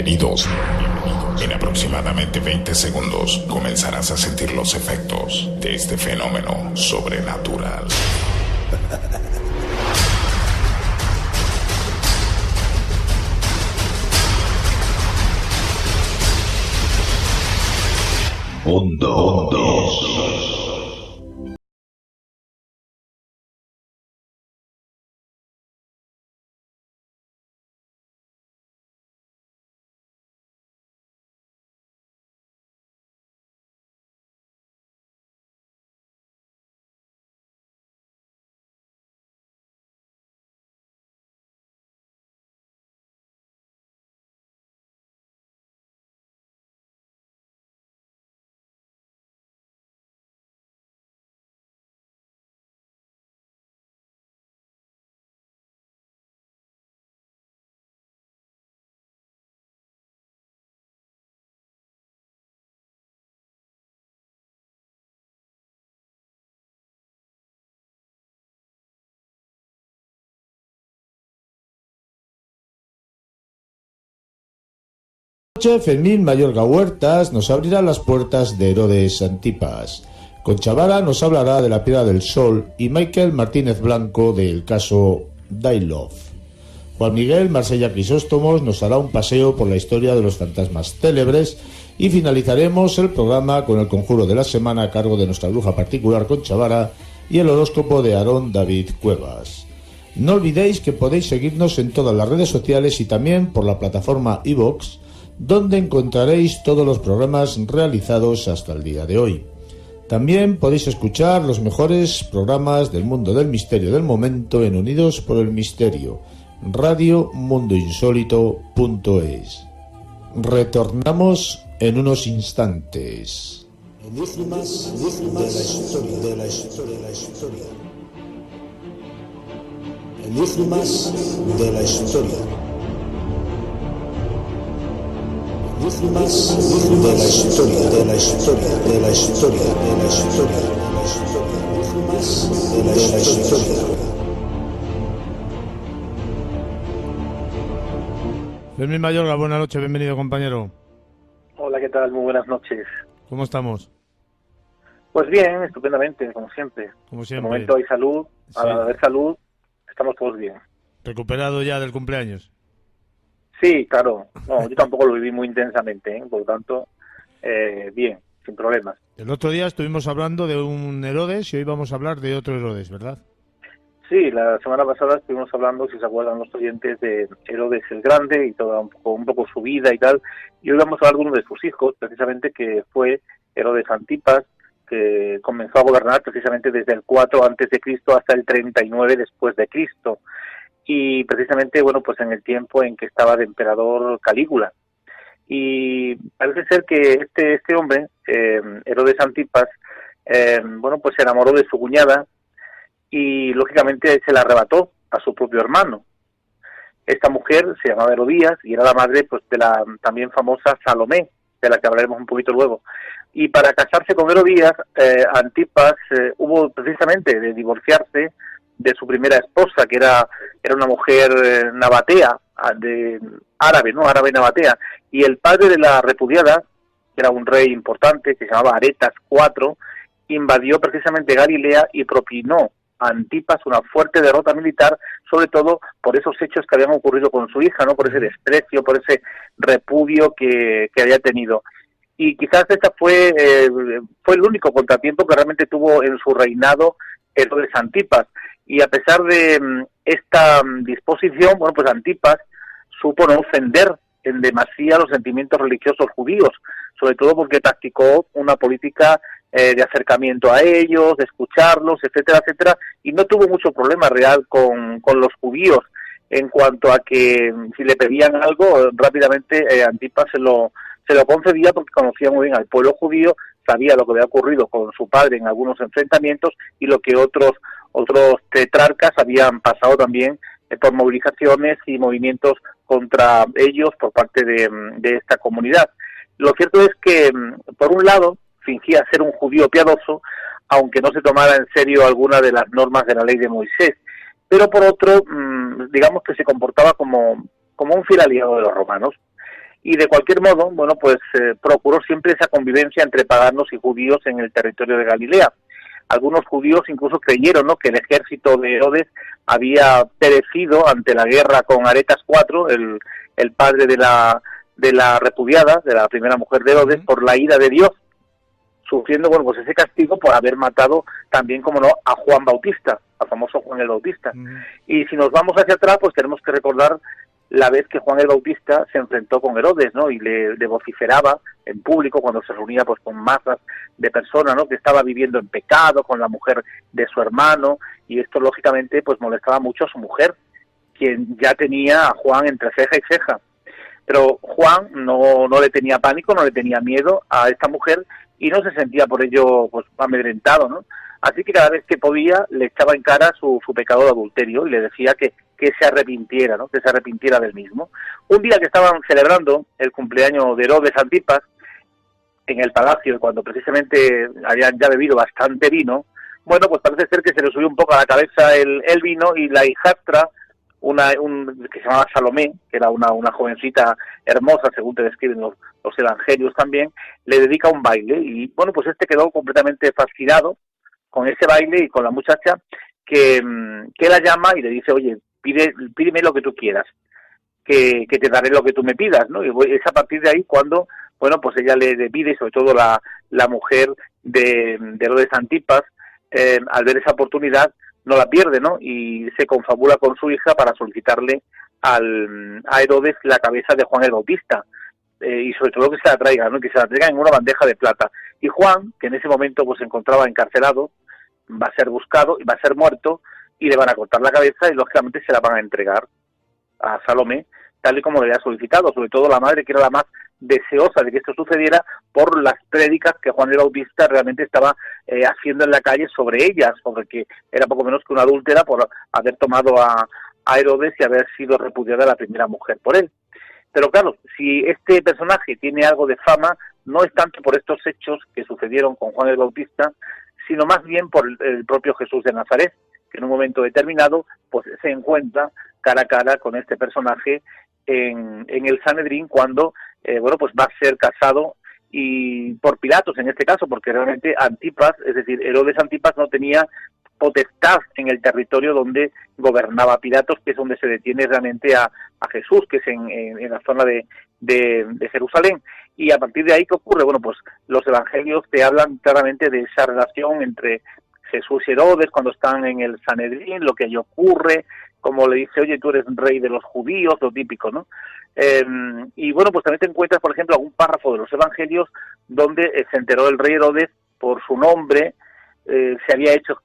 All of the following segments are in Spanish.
Bienvenidos. En aproximadamente 20 segundos comenzarás a sentir los efectos de este fenómeno sobrenatural. Mundo. Fermín Mayorga Huertas nos abrirá las puertas de Herodes Antipas. Concha Vara nos hablará de la Piedra del Sol y Michael Martínez Blanco del caso Dailov. Juan Miguel Marsella Crisóstomos nos hará un paseo por la historia de los fantasmas célebres y finalizaremos el programa con el conjuro de la semana a cargo de nuestra bruja particular Concha Vara y el horóscopo de Aarón David Cuevas. No olvidéis que podéis seguirnos en todas las redes sociales y también por la plataforma iVoox, donde encontraréis todos los programas realizados hasta el día de hoy. También podéis escuchar los mejores programas del mundo del misterio del momento en Unidos por el Misterio, radiomundoinsólito.es. Retornamos en unos instantes. Enigmas de la historia. Enigmas de la historia. Enigmas de la historia. Fermín Mayorga, buenas noches, bienvenido, compañero. Hola, ¿qué tal? Muy buenas noches. ¿Cómo estamos? Pues bien, estupendamente, como siempre. De momento hay salud, al haber salud, estamos todos bien. ¿Recuperado ya del cumpleaños? Sí, claro. No, yo tampoco lo viví muy intensamente, por lo tanto, bien, sin problemas. El otro día estuvimos hablando de un Herodes y hoy vamos a hablar de otro Herodes, ¿verdad? Sí, la semana pasada estuvimos hablando, si se acuerdan los oyentes, de Herodes el Grande y toda un poco su vida y tal. Y hoy vamos a hablar de uno de sus hijos, precisamente, que fue Herodes Antipas, que comenzó a gobernar precisamente desde el 4 a.C. hasta el 39 después de Cristo. Y precisamente, bueno, pues en el tiempo en que estaba de emperador Calígula. Y parece ser que este hombre, Herodes Antipas, bueno, pues se enamoró de su cuñada y lógicamente se la arrebató a su propio hermano. Esta mujer se llamaba Herodías y era la madre pues de la también famosa Salomé, de la que hablaremos un poquito luego. Y para casarse con Herodías, Antipas hubo precisamente de divorciarse de su primera esposa, que era una mujer nabatea, árabe nabatea, y el padre de la repudiada, que era un rey importante, que se llamaba Aretas IV, invadió precisamente Galilea y propinó a Antipas una fuerte derrota militar, sobre todo por esos hechos que habían ocurrido con su hija, ¿no? Por ese desprecio, por ese repudio que había tenido. Y quizás esta fue el único contratiempo que realmente tuvo en su reinado Herodes Antipas. Y a pesar de esta disposición, bueno, pues Antipas supo no ofender en demasía los sentimientos religiosos judíos, sobre todo porque practicó una política de acercamiento a ellos, de escucharlos, etcétera, etcétera, y no tuvo mucho problema real con los judíos en cuanto a que si le pedían algo, rápidamente Antipas se lo concedía porque conocía muy bien al pueblo judío, sabía lo que había ocurrido con su padre en algunos enfrentamientos y lo que otros tetrarcas habían pasado también por movilizaciones y movimientos contra ellos por parte de esta comunidad. Lo cierto es que, por un lado, fingía ser un judío piadoso, aunque no se tomara en serio alguna de las normas de la ley de Moisés, pero por otro, digamos que se comportaba como un fiel aliado de los romanos. y de cualquier modo, bueno, pues procuró siempre esa convivencia entre paganos y judíos en el territorio de Galilea. Algunos judíos incluso creyeron, ¿no?, que el ejército de Herodes había perecido ante la guerra con Aretas IV, el padre de la repudiada, de la primera mujer de Herodes, por la ira de Dios, sufriendo, bueno, pues ese castigo por haber matado también, como no, a Juan Bautista, al famoso Juan el Bautista. Y si nos vamos hacia atrás, pues tenemos que recordar la vez que Juan el Bautista se enfrentó con Herodes, ¿no?, y le vociferaba en público cuando se reunía pues con masas de personas, ¿no?, que estaba viviendo en pecado con la mujer de su hermano, y esto lógicamente pues molestaba mucho a su mujer, quien ya tenía a Juan entre ceja y ceja. Pero Juan no le tenía pánico, no le tenía miedo a esta mujer y no se sentía por ello pues amedrentado, ¿no? Así que cada vez que podía le echaba en cara su pecado de adulterio y le decía que se arrepintiera, ¿no?, que se arrepintiera del mismo. Un día que estaban celebrando el cumpleaños de Herodes Antipas en el palacio, cuando precisamente habían ya bebido bastante vino, bueno, pues parece ser que se le subió un poco a la cabeza el vino, y la hijastra, que se llamaba Salomé, que era una jovencita hermosa, según te describen los evangelios también, le dedica un baile, y bueno, pues quedó completamente fascinado con ese baile y con la muchacha, que la llama y le dice: oye, pídeme lo que tú quieras, que te daré lo que tú me pidas, ¿no? Y es a partir de ahí cuando, bueno, pues ella le pide, y sobre todo la mujer de Herodes Antipas, al ver esa oportunidad, no la pierde, ¿no?, y se confabula con su hija para solicitarle a Herodes la cabeza de Juan el Bautista, y sobre todo que se la traiga, ¿no?, que se la traiga en una bandeja de plata. Y Juan, que en ese momento pues se encontraba encarcelado, va a ser buscado y va a ser muerto, y le van a cortar la cabeza y lógicamente se la van a entregar a Salomé, tal y como le había solicitado, sobre todo la madre, que era la más deseosa de que esto sucediera por las prédicas que Juan el Bautista realmente estaba haciendo en la calle sobre ella, sobre que era poco menos que una adúltera por haber tomado a Herodes y haber sido repudiada la primera mujer por él. Pero claro, si este personaje tiene algo de fama, no es tanto por estos hechos que sucedieron con Juan el Bautista, sino más bien por el propio Jesús de Nazaret, que en un momento determinado pues se encuentra cara a cara con este personaje en el Sanedrín cuando bueno, pues va a ser casado, y por Pilatos en este caso, porque realmente Antipas, es decir, Herodes Antipas, no tenía potestad en el territorio donde gobernaba Pilatos, que es donde se detiene realmente a Jesús, que es en la zona de Jerusalén. Y a partir de ahí, ¿qué ocurre? Bueno, pues los evangelios te hablan claramente de esa relación entre Jesús y Herodes cuando están en el Sanedrín, lo que allí ocurre, como le dice: oye, tú eres rey de los judíos, lo típico, ¿no? Y bueno, pues también te encuentras, por ejemplo, algún párrafo de los evangelios donde se enteró el rey Herodes por su nombre, se había hecho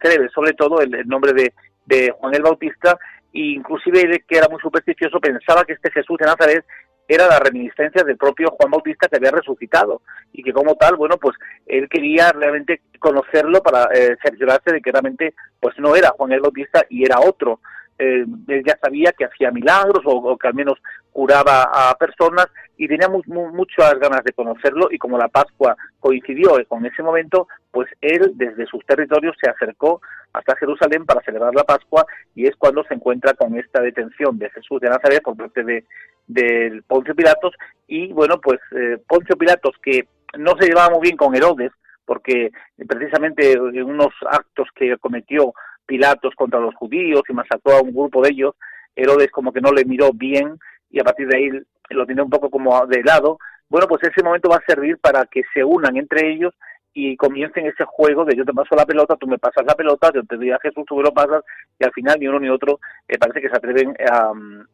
célebre sobre todo el nombre de Juan el Bautista, e inclusive él, que era muy supersticioso, pensaba que este Jesús de Nazaret era la reminiscencia del propio Juan Bautista, que había resucitado, y que como tal, bueno, pues él quería realmente conocerlo para cerciorarse de que realmente pues no era Juan el Bautista y era otro. Él ya sabía que hacía milagros o que al menos curaba a personas, y tenía muchas ganas de conocerlo, y como la Pascua coincidió con ese momento, pues él desde sus territorios se acercó hasta Jerusalén para celebrar la Pascua, y es cuando se encuentra con esta detención de Jesús de Nazaret por parte de Poncio Pilatos. Y bueno, pues Poncio Pilatos, que no se llevaba muy bien con Herodes, porque precisamente en unos actos que cometió Pilatos contra los judíos y masacró a un grupo de ellos, Herodes como que no le miró bien, y a partir de ahí lo tiene un poco como de lado. Bueno, pues ese momento va a servir para que se unan entre ellos y comiencen ese juego de yo te paso la pelota, tú me pasas la pelota, yo te doy a Jesús, tú me lo pasas, y al final ni uno ni otro parece que se atreven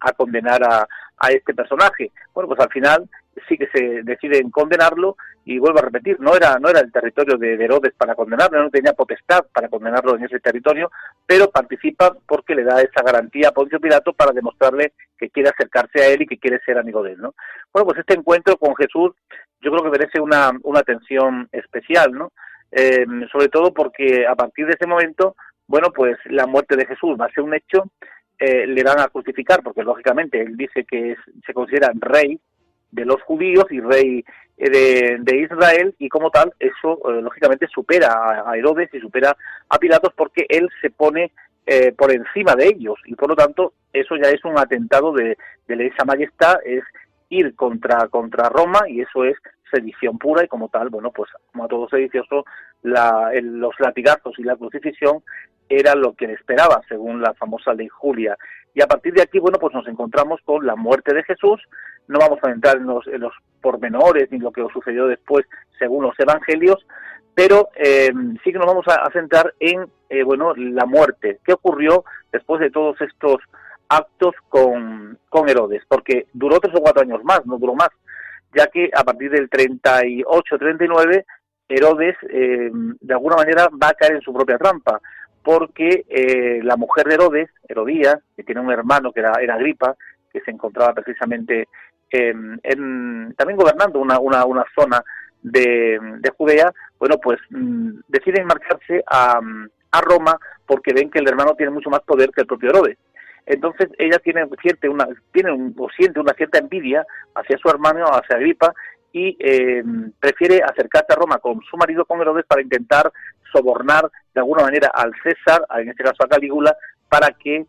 a condenar a este personaje. Bueno, pues al final sí que se deciden condenarlo, y vuelvo a repetir, no era el territorio de Herodes para condenarlo, no tenía potestad para condenarlo en ese territorio, pero participa porque le da esa garantía a Poncio Pilato para demostrarle que quiere acercarse a él y que quiere ser amigo de él, ¿no? Bueno, pues este encuentro con Jesús yo creo que merece una atención especial, ¿no? Sobre todo porque a partir de ese momento, bueno, pues la muerte de Jesús va a ser un hecho, le van a crucificar, porque lógicamente él dice que se considera rey de los judíos y rey de Israel, y como tal, eso lógicamente supera a Herodes y supera a Pilatos, porque él se pone por encima de ellos, y por lo tanto eso ya es un atentado de esa majestad, es ir contra Roma, y eso es sedición pura, y como tal, bueno, pues como a todo sedicioso, los latigazos y la crucifixión era lo que le esperaba, según la famosa ley Julia. Y a partir de aquí, bueno, pues nos encontramos con la muerte de Jesús. No vamos a entrar en los pormenores ni lo que sucedió después, según los evangelios, pero sí que nos vamos a centrar en, bueno, la muerte. ¿Qué ocurrió después de todos estos actos con Herodes? Porque duró 3 o 4 años más, no duró más, ya que a partir del 38-39, Herodes, de alguna manera, va a caer en su propia trampa, porque la mujer de Herodes, Herodías, que tiene un hermano que era Agripa, que se encontraba precisamente también gobernando una zona de Judea, bueno, pues deciden marcharse a Roma, porque ven que el hermano tiene mucho más poder que el propio Herodes. Entonces ella siente una cierta envidia hacia su hermano, hacia Agripa, y prefiere acercarse a Roma con su marido, con Herodes, para intentar sobornar de alguna manera al César, en este caso a Calígula, para que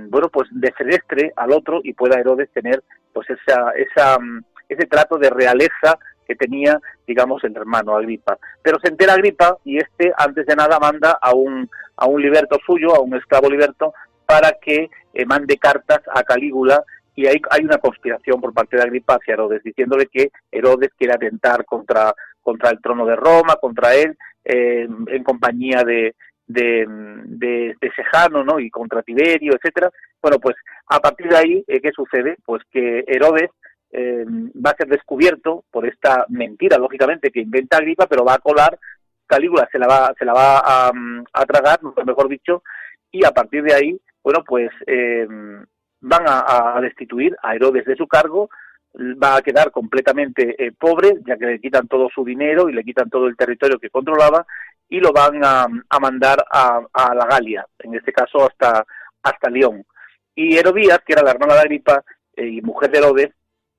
bueno, pues descerestre al otro y pueda Herodes tener pues ese trato de realeza que tenía, digamos, el hermano Agripa. Pero se entera Agripa, y antes de nada manda a un liberto suyo, a un esclavo liberto, para que mande cartas a Calígula, y hay una conspiración por parte de Agripa hacia Herodes, diciéndole que Herodes quiere atentar contra el trono de Roma, contra él, en compañía de Sejano, ¿no?, y contra Tiberio, etcétera. Bueno, pues a partir de ahí, ¿qué sucede? Pues que Herodes va a ser descubierto por esta mentira, lógicamente, que inventa Agripa, pero va a colar. Calígula se la va a tragar, mejor dicho, y a partir de ahí, bueno, pues van a destituir a Herodes de su cargo. Va a quedar completamente pobre, ya que le quitan todo su dinero y le quitan todo el territorio que controlaba, y lo van a mandar a la Galia, en este caso hasta León. Y Herodías, que era la hermana de Agripa y mujer de Herodes,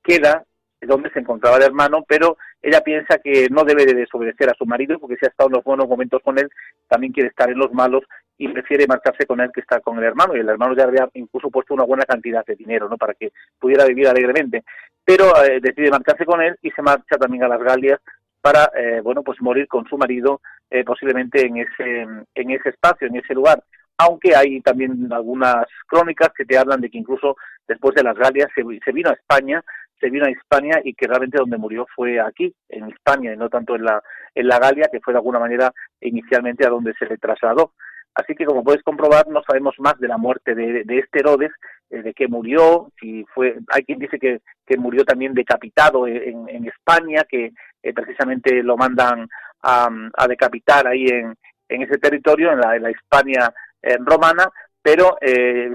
queda donde se encontraba el hermano, pero ella piensa que no debe de desobedecer a su marido, porque si ha estado en los buenos momentos con él, también quiere estar en los malos, y prefiere marcharse con él que estar con el hermano, y el hermano ya había incluso puesto una buena cantidad de dinero, ¿no?, para que pudiera vivir alegremente, pero decide marcharse con él, y se marcha también a las Galias para, bueno, pues morir con su marido, posiblemente en ese espacio, en ese lugar. Aunque hay también algunas crónicas que te hablan de que incluso después de las Galias se vino a España, y que realmente donde murió fue aquí, en España, y no tanto en la Galia, que fue de alguna manera inicialmente a donde se le trasladó. Así que, como puedes comprobar, no sabemos más de la muerte de este Herodes, de qué murió. Hay quien dice que murió también decapitado en España, que precisamente lo mandan a decapitar ahí en ese territorio, en la Hispania romana, pero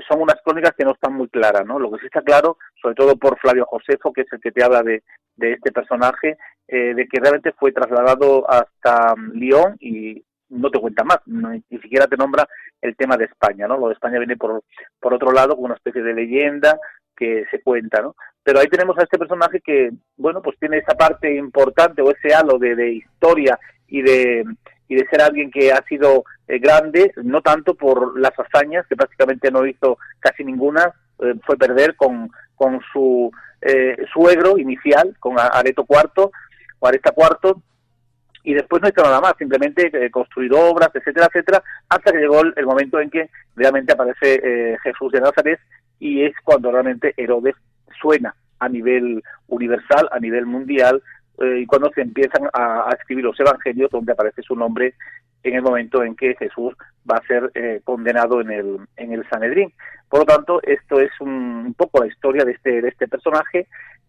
son unas crónicas que no están muy claras, ¿no? Lo que sí está claro, sobre todo por Flavio Josefo, que es el que te habla de este personaje, de que realmente fue trasladado hasta León, y no te cuenta más, ni siquiera te nombra el tema de España, ¿no? Lo de España viene por otro lado, como una especie de leyenda que se cuenta, ¿no? Pero ahí tenemos a este personaje que, bueno, pues tiene esa parte importante, o ese halo de historia y de ser alguien que ha sido grande, no tanto por las hazañas, que prácticamente no hizo casi ninguna, fue perder con su suegro inicial, con Areta IV, y después no hizo nada más, simplemente construir obras, etcétera, etcétera, hasta que llegó el momento en que realmente aparece Jesús de Nazaret, y es cuando realmente Herodes suena a nivel universal, a nivel mundial, y cuando se empiezan a escribir los evangelios, donde aparece su nombre en el momento en que Jesús va a ser condenado en el Sanedrín. Por lo tanto, esto es un poco la historia de este personaje,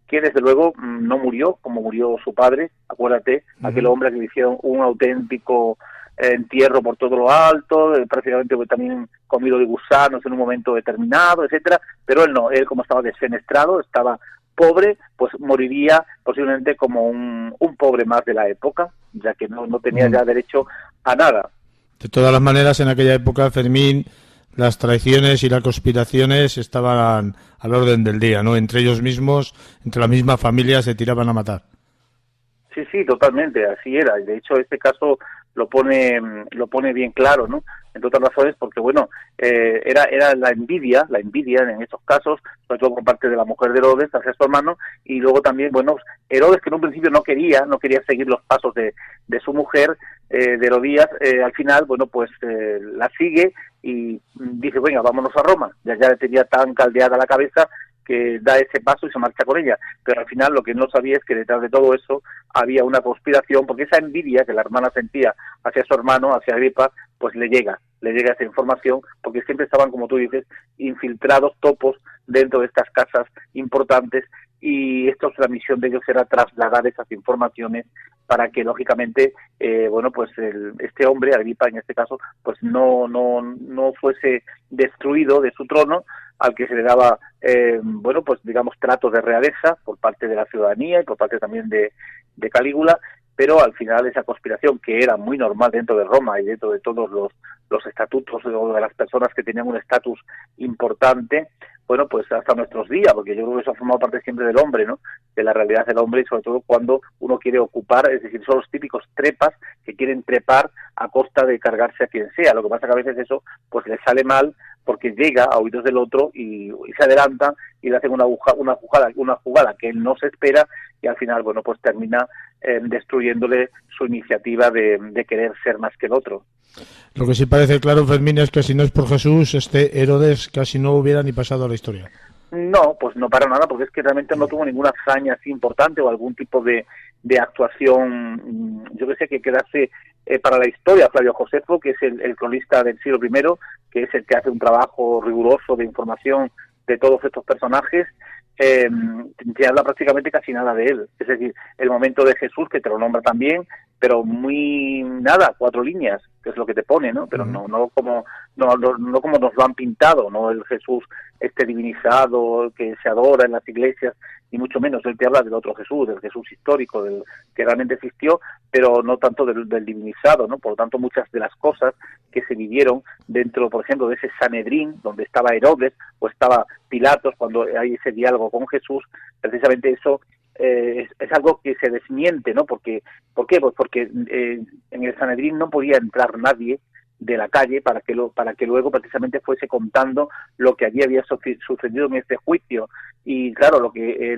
que desde luego no murió como murió su padre. Acuérdate, aquel hombre que le hicieron un auténtico entierro por todo lo alto, prácticamente también comido de gusanos en un momento determinado, etcétera. Pero él no, él, como estaba desfenestrado, estaba pobre, pues moriría posiblemente como un pobre más de la época, ya que no tenía ya derecho a nada. De todas las maneras, en aquella época, Fermín, las traiciones y las conspiraciones estaban al orden del día, ¿no? Entre ellos mismos, entre la misma familia, se tiraban a matar. Sí, sí, totalmente, así era. De hecho, este caso lo pone bien claro, ¿no? Entre otras razones, porque bueno, era la envidia en estos casos, sobre todo por parte de la mujer de Herodes hacia su hermano, y luego también, bueno, Herodes, que en un principio no quería seguir los pasos de su mujer, de Herodías, al final, bueno, pues la sigue y dice, venga, vámonos a Roma. Ya le tenía tan caldeada la cabeza que da ese paso y se marcha con ella. Pero al final lo que no sabía es que detrás de todo eso había una conspiración, porque esa envidia que la hermana sentía hacia su hermano, hacia Agripa, pues le llega esa información, porque siempre estaban, como tú dices, infiltrados topos dentro de estas casas importantes, y esto, la misión de ellos era trasladar esas informaciones para que, lógicamente, bueno, pues este hombre, Agripa en este caso, pues no fuese destruido de su trono, al que se le daba, bueno, pues digamos, tratos de realeza por parte de la ciudadanía y por parte también de Calígula, pero al final esa conspiración, que era muy normal dentro de Roma y dentro de todos los estatutos o de las personas que tenían un estatus importante, bueno, pues hasta nuestros días, porque yo creo que eso ha formado parte siempre del hombre, ¿no? De la realidad del hombre, y sobre todo cuando uno quiere ocupar, es decir, son los típicos trepas que quieren trepar a costa de cargarse a quien sea. Lo que pasa que a veces eso pues le sale mal, porque llega a oídos del otro y se adelanta y le hacen una jugada que él no se espera, y al final, bueno, pues termina destruyéndole su iniciativa de querer ser más que el otro. Lo que sí parece claro, Fermín, es que si no es por Jesús, este Herodes casi no hubiera ni pasado a la historia. No, pues no para nada, porque es que realmente no tuvo ninguna hazaña así importante o algún tipo de actuación, yo que sé, que quedase para la historia. Flavio Josefo, que es el cronista del siglo I, que es el que hace un trabajo riguroso de información de todos estos personajes, te habla prácticamente casi nada de él. Es decir, el momento de Jesús, que te lo nombra también, pero muy nada, 4 líneas, que es lo que te pone, ¿no? Pero no como nos lo han pintado, no el Jesús divinizado que se adora en las iglesias, ni mucho menos. Él te habla del otro Jesús, del Jesús histórico, del que realmente existió, pero no tanto del divinizado, ¿no? Por lo tanto, muchas de las cosas que se vivieron dentro, por ejemplo, de ese Sanedrín, donde estaba Herodes o estaba Pilatos, cuando hay ese diálogo con Jesús, precisamente eso es algo que se desmiente, ¿no? ¿Por qué? Pues porque en el Sanedrín no podía entrar nadie de la calle para que luego precisamente fuese contando lo que allí había sucedido en este juicio. Y claro, lo que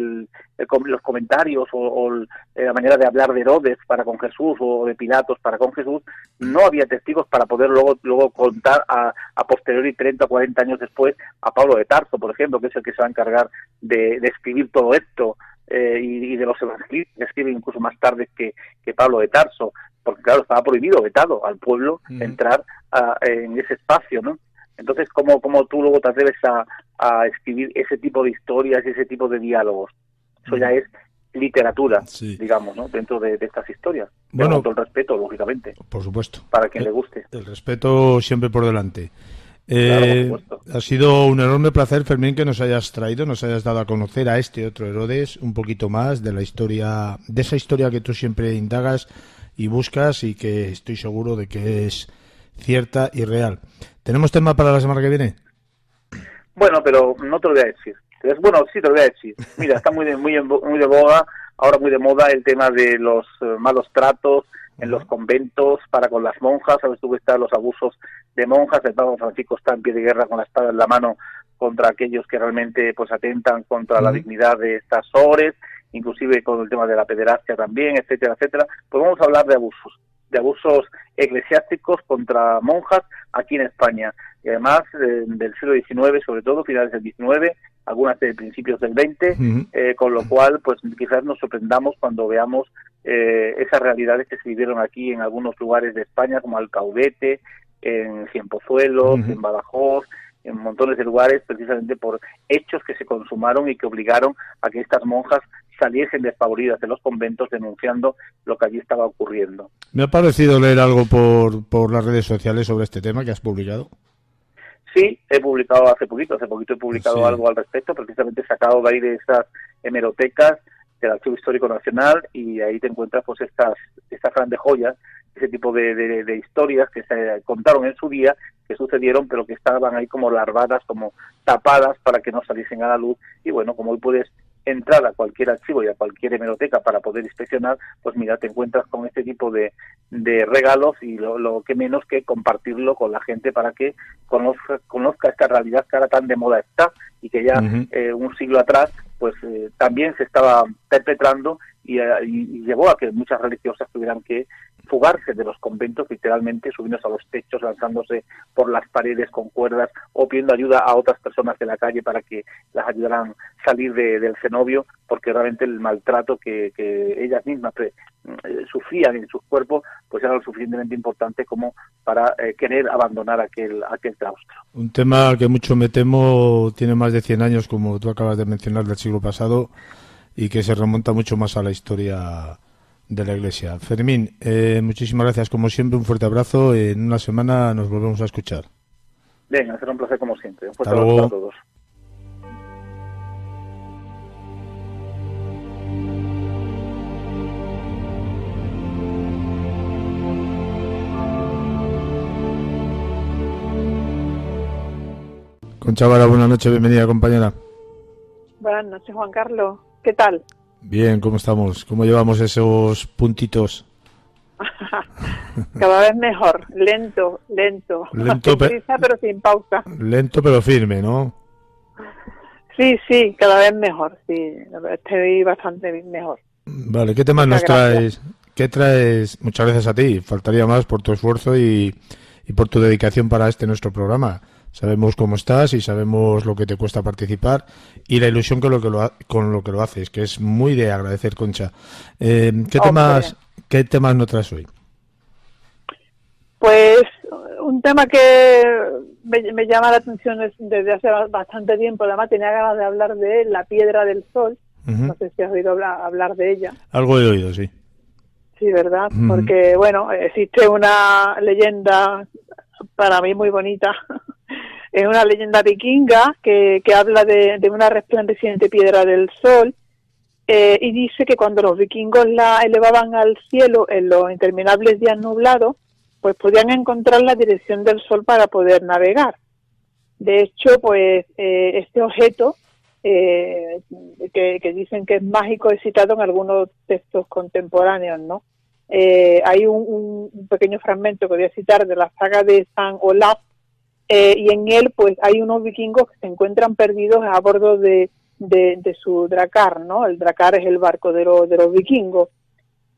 los comentarios o la manera de hablar de Herodes para con Jesús o de Pilatos para con Jesús, no había testigos para poder luego contar a posteriori, 30 o 40 años después, a Pablo de Tarso, por ejemplo, que es el que se va a encargar de escribir todo esto, y de los evangelios que escribe incluso más tarde que Pablo de Tarso, porque claro, estaba prohibido, vetado al pueblo entrar en ese espacio, ¿no? Entonces, ¿cómo tú luego te atreves a escribir ese tipo de historias y ese tipo de diálogos? Eso ya es literatura, sí, digamos, ¿no? Dentro de estas historias. Bueno, con todo el respeto, lógicamente. Por supuesto. Para quien le guste. El respeto siempre por delante. Claro, ha sido un enorme placer, Fermín, que nos hayas dado a conocer a este otro Herodes, un poquito más de la historia, de esa historia que tú siempre indagas y buscas, y que estoy seguro de que es cierta y real. ¿Tenemos tema para la semana que viene? Bueno, pero no te lo voy a decir. Bueno, sí te lo voy a decir. Mira, está muy de moda, ahora muy de moda el tema de los malos tratos en los conventos para con las monjas. Sabes tú que están los abusos de monjas. El Papa Francisco está en pie de guerra con la espada en la mano contra aquellos que realmente pues atentan contra la dignidad de estas ores, inclusive con el tema de la pederastia también, etcétera, etcétera. Pues vamos a hablar de abusos eclesiásticos contra monjas aquí en España, y además del siglo XIX, sobre todo finales del XIX, algunas de principios del XX, con lo cual pues quizás nos sorprendamos cuando veamos esas realidades que se vivieron aquí en algunos lugares de España, como Alcaudete, en Cienpozuelos, en Badajoz, en montones de lugares, precisamente por hechos que se consumaron y que obligaron a que estas monjas saliesen despavoridas de los conventos denunciando lo que allí estaba ocurriendo. Me ha parecido leer algo por las redes sociales sobre este tema que has publicado. Sí, he publicado hace poquito he publicado algo al respecto, precisamente sacado de ahí de esas hemerotecas del Archivo Histórico Nacional, y ahí te encuentras pues estas grandes joyas, ese tipo de historias que se contaron en su día, que sucedieron, pero que estaban ahí como larvadas, como tapadas para que no saliesen a la luz. Y bueno, como hoy puedes entrar a cualquier archivo y a cualquier hemeroteca para poder inspeccionar, pues mira, te encuentras con este tipo de regalos y lo que menos que compartirlo con la gente para que conozca esta realidad que ahora tan de moda está y que ya un siglo atrás pues también se estaba perpetrando y llevó a que muchas religiosas tuvieran que fugarse de los conventos, literalmente subiéndose a los techos, lanzándose por las paredes con cuerdas o pidiendo ayuda a otras personas de la calle para que las ayudaran a salir del cenobio, porque realmente el maltrato que ellas mismas sufrían en sus cuerpos pues era lo suficientemente importante como para querer abandonar aquel claustro. Un tema que mucho me temo tiene más de 100 años, como tú acabas de mencionar, del siglo pasado, y que se remonta mucho más a la historia de la Iglesia. Fermín, muchísimas gracias, como siempre, un fuerte abrazo. En una semana nos volvemos a escuchar. Venga, será un placer como siempre. Un fuerte Hasta abrazo luego. a todos. Concha Vara, buenas noches, bienvenida, compañera. Buenas noches, Juan Carlos. ¿Qué tal? Bien, ¿cómo estamos? ¿Cómo llevamos esos puntitos? Cada vez mejor, lento, sin prisa, pero sin pausa. Lento pero firme, ¿no? Sí, cada vez mejor, sí, estoy bastante mejor. Vale, ¿qué temas nos traes? ¿Qué traes? Muchas gracias a ti, faltaría más por tu esfuerzo y por tu dedicación para nuestro programa. Sabemos cómo estás y sabemos lo que te cuesta participar y la ilusión con lo que lo haces, que es muy de agradecer, Concha. ¿Qué temas nos traes hoy? Pues un tema que me llama la atención desde hace bastante tiempo. Además tenía ganas de hablar de la Piedra del Sol. No sé si has oído hablar de ella. Algo he oído, sí. Sí, ¿verdad? Porque, bueno, existe una leyenda para mí muy bonita. Es una leyenda vikinga que habla de una resplandeciente Piedra del Sol y dice que cuando los vikingos la elevaban al cielo en los interminables días nublados, pues podían encontrar la dirección del sol para poder navegar. De hecho, pues este objeto, que dicen que es mágico, es citado en algunos textos contemporáneos, ¿no? Hay un pequeño fragmento que voy a citar de la saga de San Olaf, y en él pues hay unos vikingos que se encuentran perdidos a bordo de su dracar, ¿no? El dracar es el barco de los vikingos.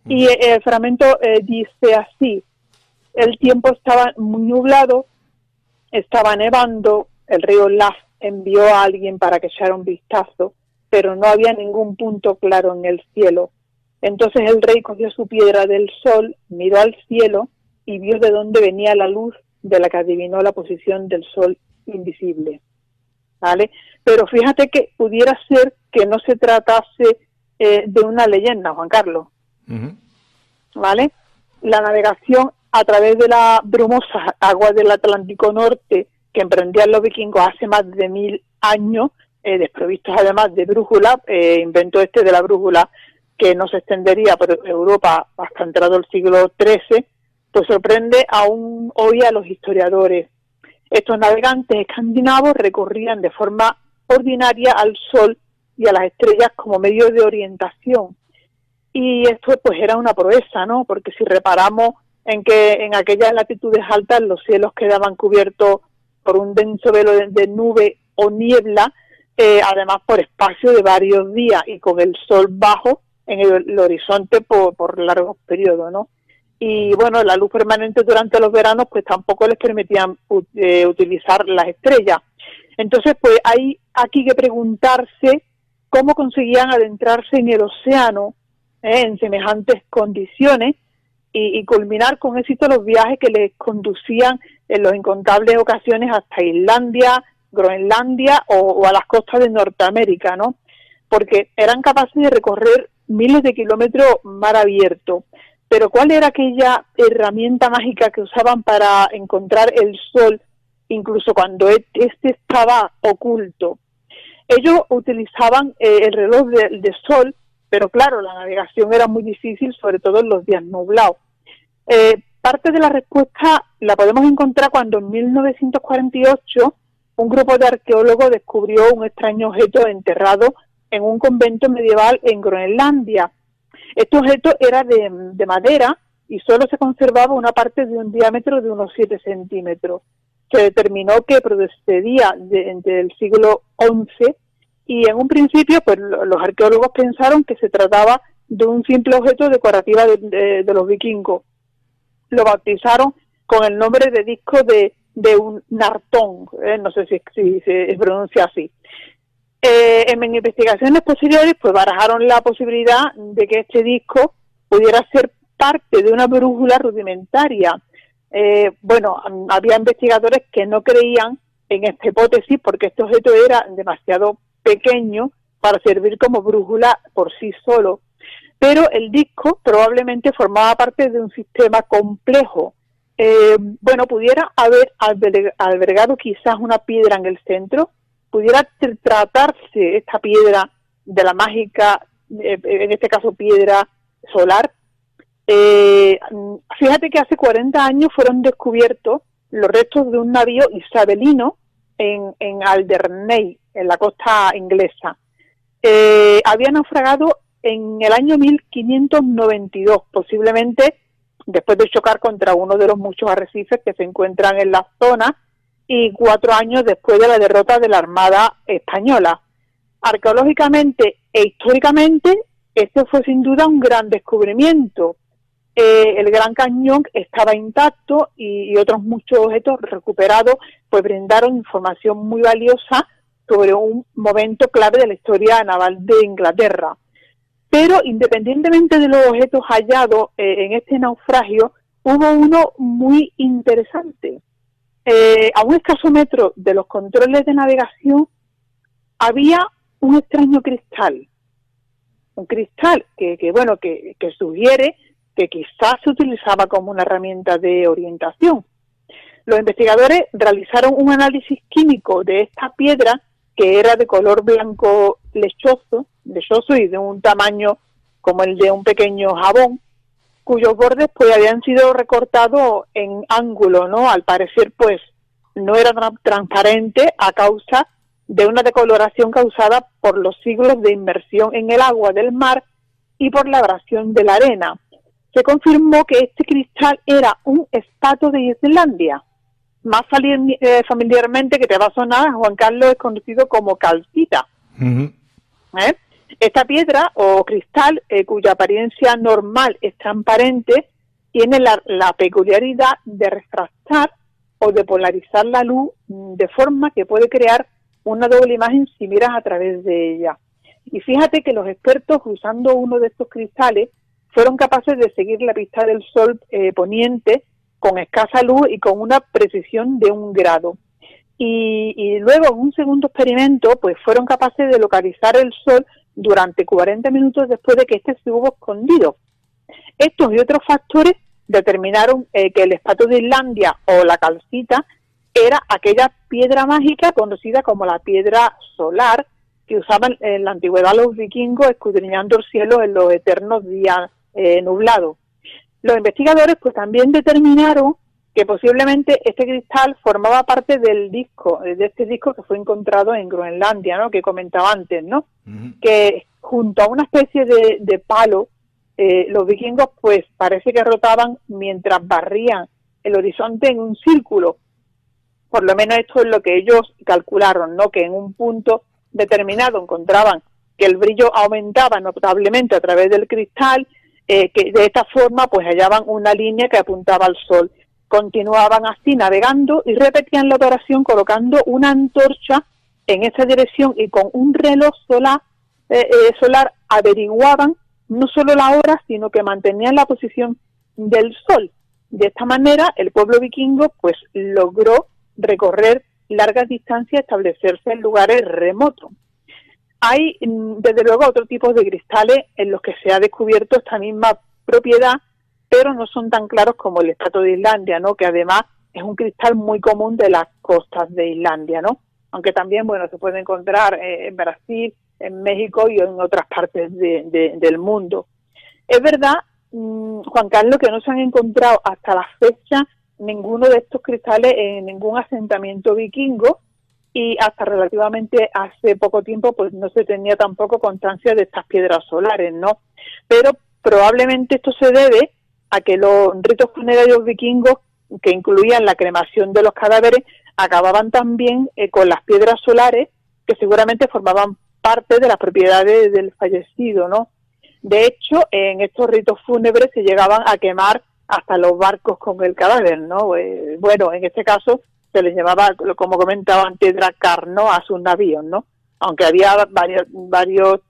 Y el fragmento dice así: el tiempo estaba muy nublado, estaba nevando, el río Olaf envió a alguien para que echara un vistazo, pero no había ningún punto claro en el cielo. Entonces el rey cogió su piedra del sol, miró al cielo y vio de dónde venía la luz, de la que adivinó la posición del sol invisible. ¿Vale? Pero fíjate que pudiera ser que no se tratase de una leyenda, Juan Carlos. ¿Vale? La navegación a través de las brumosas aguas del Atlántico Norte que emprendían los vikingos hace más de 1000 años, desprovistos además de brújula, inventó de la brújula que no se extendería por Europa hasta entrado el siglo XIII, pues sorprende aún hoy a los historiadores. Estos navegantes escandinavos recorrían de forma ordinaria al sol y a las estrellas como medio de orientación. Y esto pues era una proeza, ¿no? Porque si reparamos en que en aquellas latitudes altas los cielos quedaban cubiertos por un denso velo de nube o niebla, además por espacio de varios días y con el sol bajo en el horizonte por largos periodos, ¿no? Y bueno, la luz permanente durante los veranos pues tampoco les permitían utilizar las estrellas. Entonces pues hay aquí que preguntarse cómo conseguían adentrarse en el océano en semejantes condiciones y culminar con éxito los viajes que les conducían en las incontables ocasiones hasta Islandia, Groenlandia o a las costas de Norteamérica, ¿no? Porque eran capaces de recorrer miles de kilómetros mar abierto. Pero ¿cuál era aquella herramienta mágica que usaban para encontrar el sol, incluso cuando este estaba oculto? Ellos utilizaban el reloj de sol, pero claro, la navegación era muy difícil, sobre todo en los días nublados. Parte de la respuesta la podemos encontrar cuando en 1948 un grupo de arqueólogos descubrió un extraño objeto enterrado en un convento medieval en Groenlandia. Este objeto era de madera y solo se conservaba una parte de un diámetro de unos 7 centímetros. Se determinó que procedía del siglo XI y en un principio pues los arqueólogos pensaron que se trataba de un simple objeto decorativo de los vikingos. Lo bautizaron con el nombre de disco de un nartón, no sé si se pronuncia así. En investigaciones posteriores pues barajaron la posibilidad de que este disco pudiera ser parte de una brújula rudimentaria. Había investigadores que no creían en esta hipótesis porque este objeto era demasiado pequeño para servir como brújula por sí solo, pero el disco probablemente formaba parte de un sistema complejo. Pudiera haber albergado quizás una piedra en el centro, pudiera tratarse esta piedra de la mágica, en este caso piedra solar. Fíjate que hace 40 años fueron descubiertos los restos de un navío isabelino en Alderney, en la costa inglesa. Había naufragado en el año 1592, posiblemente después de chocar contra uno de los muchos arrecifes que se encuentran en la zona y 4 años después de la derrota de la Armada Española. Arqueológicamente e históricamente, este fue sin duda un gran descubrimiento. El Gran Cañón estaba intacto y otros muchos objetos recuperados pues brindaron información muy valiosa sobre un momento clave de la historia naval de Inglaterra. Pero independientemente de los objetos hallados en este naufragio, hubo uno muy interesante. A un escaso metro de los controles de navegación había un extraño cristal. Un cristal que sugiere que quizás se utilizaba como una herramienta de orientación. Los investigadores realizaron un análisis químico de esta piedra que era de color blanco lechoso y de un tamaño como el de un pequeño jabón, cuyos bordes pues habían sido recortados en ángulo, ¿no? Al parecer pues no era transparente a causa de una decoloración causada por los siglos de inmersión en el agua del mar y por la abrasión de la arena. Se confirmó que este cristal era un espato de Islandia. Más familiarmente, que te va a sonar, Juan Carlos, es conocido como calcita. Uh-huh. Esta piedra o cristal, cuya apariencia normal es transparente, tiene la peculiaridad de refractar o de polarizar la luz de forma que puede crear una doble imagen si miras a través de ella. Y fíjate que los expertos, usando uno de estos cristales, fueron capaces de seguir la pista del sol poniente con escasa luz y con una precisión de 1 grado. Y luego, en un segundo experimento, pues fueron capaces de localizar el sol durante 40 minutos después de que éste se hubo escondido. Estos y otros factores determinaron que el espato de Islandia o la calcita era aquella piedra mágica conocida como la piedra solar que usaban en la antigüedad los vikingos escudriñando el cielo en los eternos días nublados. Los investigadores pues también determinaron que posiblemente este cristal formaba parte del disco, de este disco que fue encontrado en Groenlandia, ¿no? Que comentaba antes, ¿no? Uh-huh. Que junto a una especie de palo, los vikingos pues parece que rotaban mientras barrían el horizonte en un círculo. Por lo menos esto es lo que ellos calcularon, ¿no? Que en un punto determinado encontraban que el brillo aumentaba notablemente a través del cristal, que de esta forma pues hallaban una línea que apuntaba al sol. Continuaban así navegando y repetían la operación colocando una antorcha en esa dirección y con un reloj solar averiguaban no solo la hora, sino que mantenían la posición del sol. De esta manera el pueblo vikingo pues logró recorrer largas distancias y establecerse en lugares remotos. Hay desde luego otro tipo de cristales en los que se ha descubierto esta misma propiedad, pero no son tan claros como el espato de Islandia, ¿no? Que además es un cristal muy común de las costas de Islandia, ¿no? Aunque también, bueno, se puede encontrar en Brasil, en México y en otras partes del mundo. Es verdad, Juan Carlos, que no se han encontrado hasta la fecha ninguno de estos cristales en ningún asentamiento vikingo, y hasta relativamente hace poco tiempo pues no se tenía tampoco constancia de estas piedras solares, ¿no? Pero probablemente esto se debe a que los ritos funerarios vikingos, que incluían la cremación de los cadáveres, acababan también con las piedras solares, que seguramente formaban parte de las propiedades del fallecido, ¿no? De hecho, en estos ritos fúnebres se llegaban a quemar hasta los barcos con el cadáver, ¿no? Bueno, en este caso se les llamaba, como comentaba antes, dracar, ¿no? A sus navíos, ¿no? Aunque había varios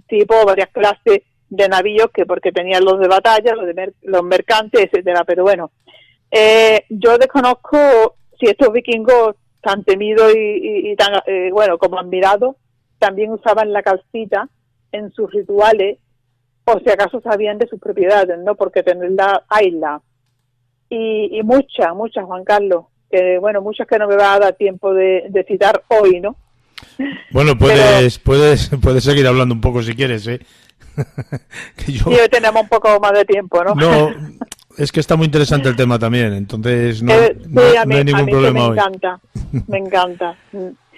tipos, varias clases de navíos, que porque tenían los de batalla, los mercantes, etcétera. Pero bueno, yo desconozco si estos vikingos tan temidos y tan, bueno, como admirados, también usaban la calcita en sus rituales, o si acaso sabían de sus propiedades, ¿no? Porque tenerla hayla. Y muchas, Juan Carlos, que bueno, muchas que no me va a dar tiempo de citar hoy, ¿no? Bueno, puedes seguir hablando un poco si quieres, ¿eh? Que yo... Sí, hoy tenemos un poco más de tiempo, ¿no? No, es que está muy interesante el tema también, entonces no, sí, no hay ningún problema hoy. Me encanta.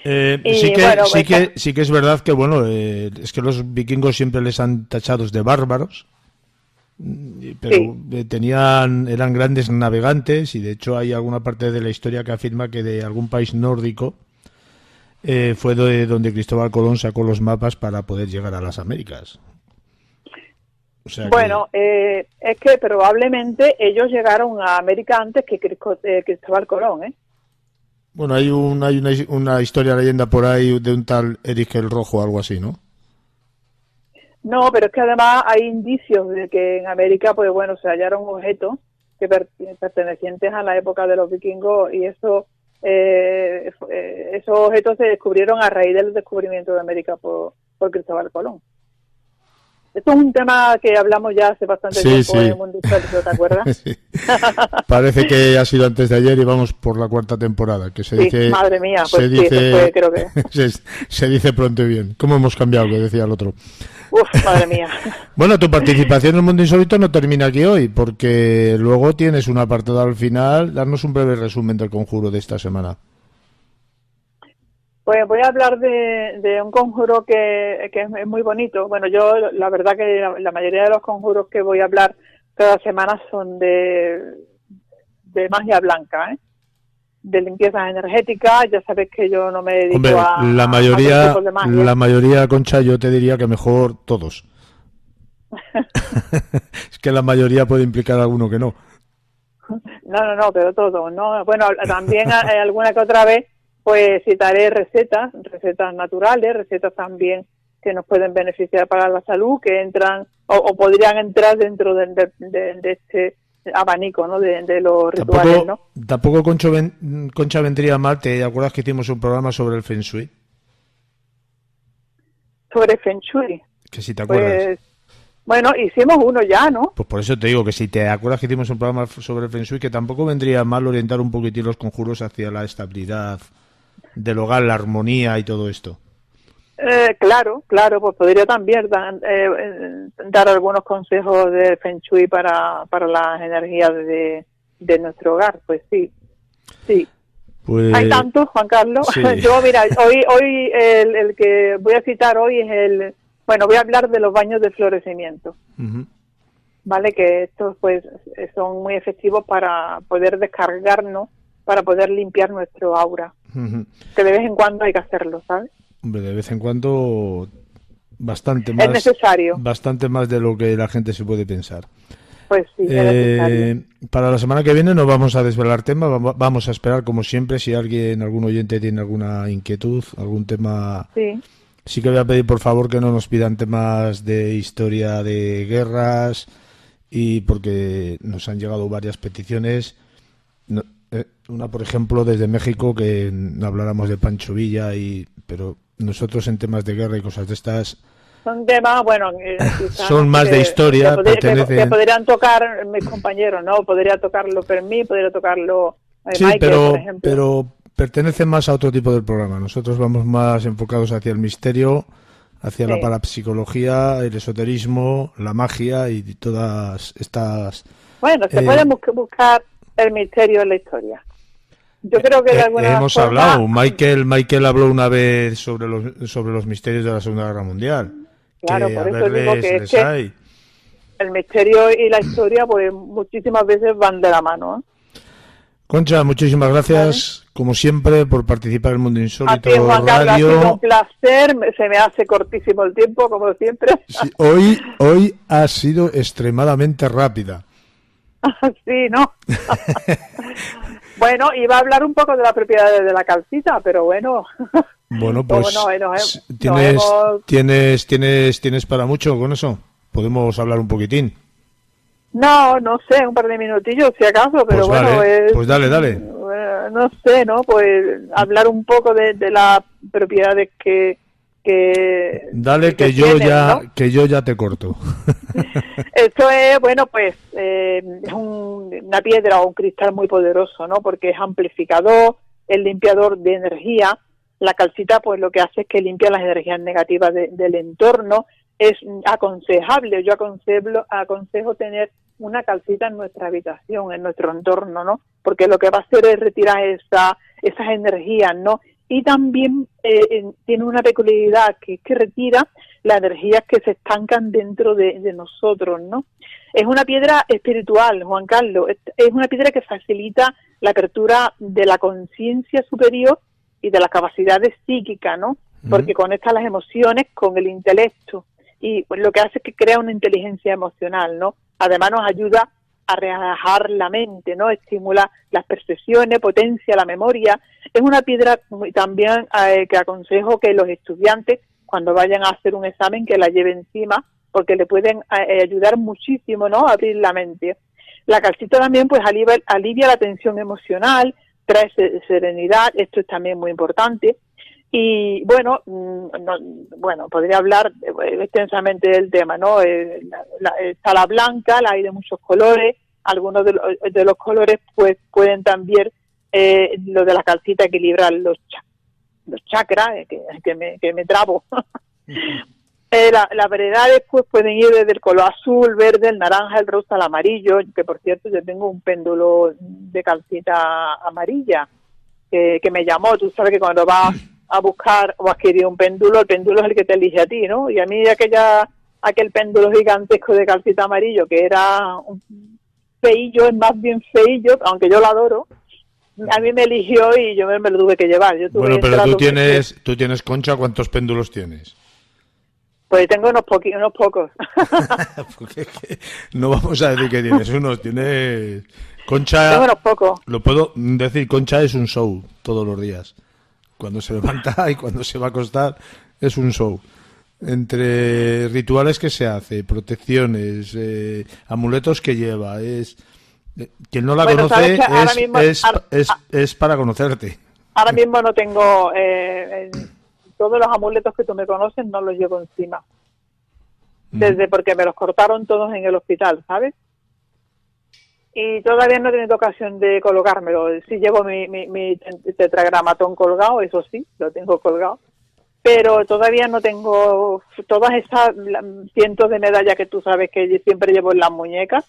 Sí que es verdad que, bueno, es que los vikingos siempre les han tachado de bárbaros, pero sí, eran grandes navegantes, y de hecho hay alguna parte de la historia que afirma que de algún país nórdico fue de donde Cristóbal Colón sacó los mapas para poder llegar a las Américas. O sea bueno, es que probablemente ellos llegaron a América antes que Cristóbal Colón, ¿eh? Bueno, hay una historia, leyenda por ahí de un tal Eric el Rojo, algo así, ¿no? No, pero es que además hay indicios de que en América, pues bueno, se hallaron objetos que pertenecientes a la época de los vikingos, y esos objetos se descubrieron a raíz del descubrimiento de América por Cristóbal Colón. Esto es un tema que hablamos ya hace bastante tiempo en el mundo histórico, ¿te acuerdas? Sí. Parece que ha sido antes de ayer y vamos por la 4ª temporada, que se dice... Madre mía, pues sí, eso fue, creo que... se dice pronto y bien. ¿Cómo hemos cambiado, que decía el otro? Uf, madre mía. Bueno, tu participación en el mundo insólito no termina aquí hoy, porque luego tienes un apartado al final. Darnos un breve resumen del conjuro de esta semana. Pues voy a hablar de un conjuro que es muy bonito. Bueno, yo la verdad que la mayoría de los conjuros que voy a hablar cada semana son de magia blanca, ¿eh? De limpieza energética. Ya sabes que yo no me dedico a la mayoría, Concha, yo te diría que mejor todos. Es que la mayoría puede implicar alguno que no. No, pero todos, ¿no? Bueno, también alguna que otra vez pues citaré recetas naturales, recetas también que nos pueden beneficiar para la salud, que entran o podrían entrar dentro de este abanico, ¿no? de los rituales, ¿no? Tampoco, Concha, vendría mal. ¿Te acuerdas que hicimos un programa sobre el Feng Shui? Sobre Feng Shui. Que si te acuerdas. Pues, bueno, hicimos uno ya, ¿no? Pues por eso te digo que si te acuerdas que hicimos un programa sobre el Feng Shui, que tampoco vendría mal orientar un poquitín los conjuros hacia la estabilidad del hogar, la armonía y todo esto. Claro, pues podría también dar algunos consejos de Feng Shui para las energías de nuestro hogar, pues sí. Pues, hay tantos, Juan Carlos. Sí. Yo, mira, hoy el que voy a citar hoy es voy a hablar de los baños de florecimiento. Uh-huh. Vale, que estos pues son muy efectivos para poder descargarnos, para poder limpiar nuestro aura. Uh-huh. Que de vez en cuando hay que hacerlo, ¿sabes? Hombre, de vez en cuando bastante más. Es necesario. Bastante más de lo que la gente se puede pensar. Pues sí, es necesario. Para la semana que viene no vamos a desvelar tema, vamos a esperar como siempre, si algún oyente tiene alguna inquietud, algún tema. Sí que voy a pedir por favor que no nos pidan temas de historia de guerras, y porque nos han llegado varias peticiones. Una, por ejemplo, desde México, que habláramos de Pancho Villa, pero nosotros en temas de guerra y cosas de estas... Son temas, bueno... son más de historia. Que podrían tocar mis compañeros, ¿no? Podría tocarlo Fermín, podría tocarlo Michael, por ejemplo. Pero pertenece más a otro tipo del programa. Nosotros vamos más enfocados hacia el misterio, hacia la parapsicología, el esoterismo, la magia y todas estas... Bueno, se puede buscar el misterio en la historia. Yo creo que de alguna hemos forma... hablado. Michael habló una vez sobre los misterios de la Segunda Guerra Mundial. Claro, que por a eso ver, digo que les hay. el misterio y la historia pues muchísimas veces van de la mano, ¿eh? Concha, muchísimas gracias, como siempre, por participar en el Mundo Insólito A ti, Juan Carlos, ha sido Radio. un placer, se me hace cortísimo el tiempo, como siempre. Sí, hoy ha sido extremadamente rápida. Sí, ¿no? Bueno, iba a hablar un poco de la propiedad de la calcita, pero bueno. Bueno, pues hemos... tienes para mucho con eso. Podemos hablar un poquitín. No sé, un par de minutillos si acaso, pero Pues bueno, vale, pues dale. No sé, ¿no? Pues hablar un poco de las propiedades que dale, que yo ya te corto. Esto es, bueno, pues es una piedra o un cristal muy poderoso, ¿no? Porque es amplificador, es limpiador de energía. La calcita, pues lo que hace es que limpia las energías negativas del entorno. Es aconsejable, yo aconsejo tener una calcita en nuestra habitación, en nuestro entorno, ¿no? Porque lo que va a hacer es retirar esas energías, ¿no? Y también tiene una peculiaridad que es que retira las energías que se estancan dentro de nosotros, ¿no? Es una piedra espiritual, Juan Carlos, es una piedra que facilita la apertura de la conciencia superior y de las capacidades psíquicas, ¿no? Porque conecta las emociones con el intelecto y pues, lo que hace es que crea una inteligencia emocional, ¿no? Además nos ayuda a relajar la mente, ¿no? Estimula las percepciones, potencia la memoria. Es una piedra también que aconsejo que los estudiantes, cuando vayan a hacer un examen, que la lleven encima, porque le pueden ayudar muchísimo, ¿no? A abrir la mente. La calcita también, pues, alivia la tensión emocional, trae serenidad, esto es también muy importante. Y bueno, podría hablar extensamente del tema, ¿no? Está la blanca, la hay de muchos colores, algunos de los colores pues pueden también, lo de la calcita, equilibrar los chakras, que me trabo. Las variedades pues pueden ir desde el color azul, verde, el naranja, el rosa, el amarillo, que por cierto yo tengo un péndulo de calcita amarilla que me llamó. Tú sabes que cuando vas a buscar o adquirir un péndulo, el péndulo es el que te elige a ti, ¿no? Y a mí aquel péndulo gigantesco de calcita amarillo, que era un feillo, es más bien feillo, aunque yo lo adoro, a mí me eligió y yo me lo tuve que llevar. Bueno, pero tú tienes, Concha, ¿cuántos péndulos tienes? Pues tengo unos pocos. Porque no vamos a decir que tienes unos, tienes... Concha... Tengo unos pocos. Lo puedo decir, Concha es un show todos los días. Cuando se levanta y cuando se va a acostar es un show. Entre rituales que se hace, protecciones, amuletos que lleva, quien no la conoce es para conocerte. Ahora mismo no tengo todos los amuletos que tú me conoces, no los llevo encima. Desde porque me los cortaron todos en el hospital, ¿sabes? Y todavía no he tenido ocasión de colocármelo. Sí llevo mi tetragramatón colgado, eso sí, lo tengo colgado. Pero todavía no tengo todas esas cientos de medallas que tú sabes que siempre llevo en las muñecas.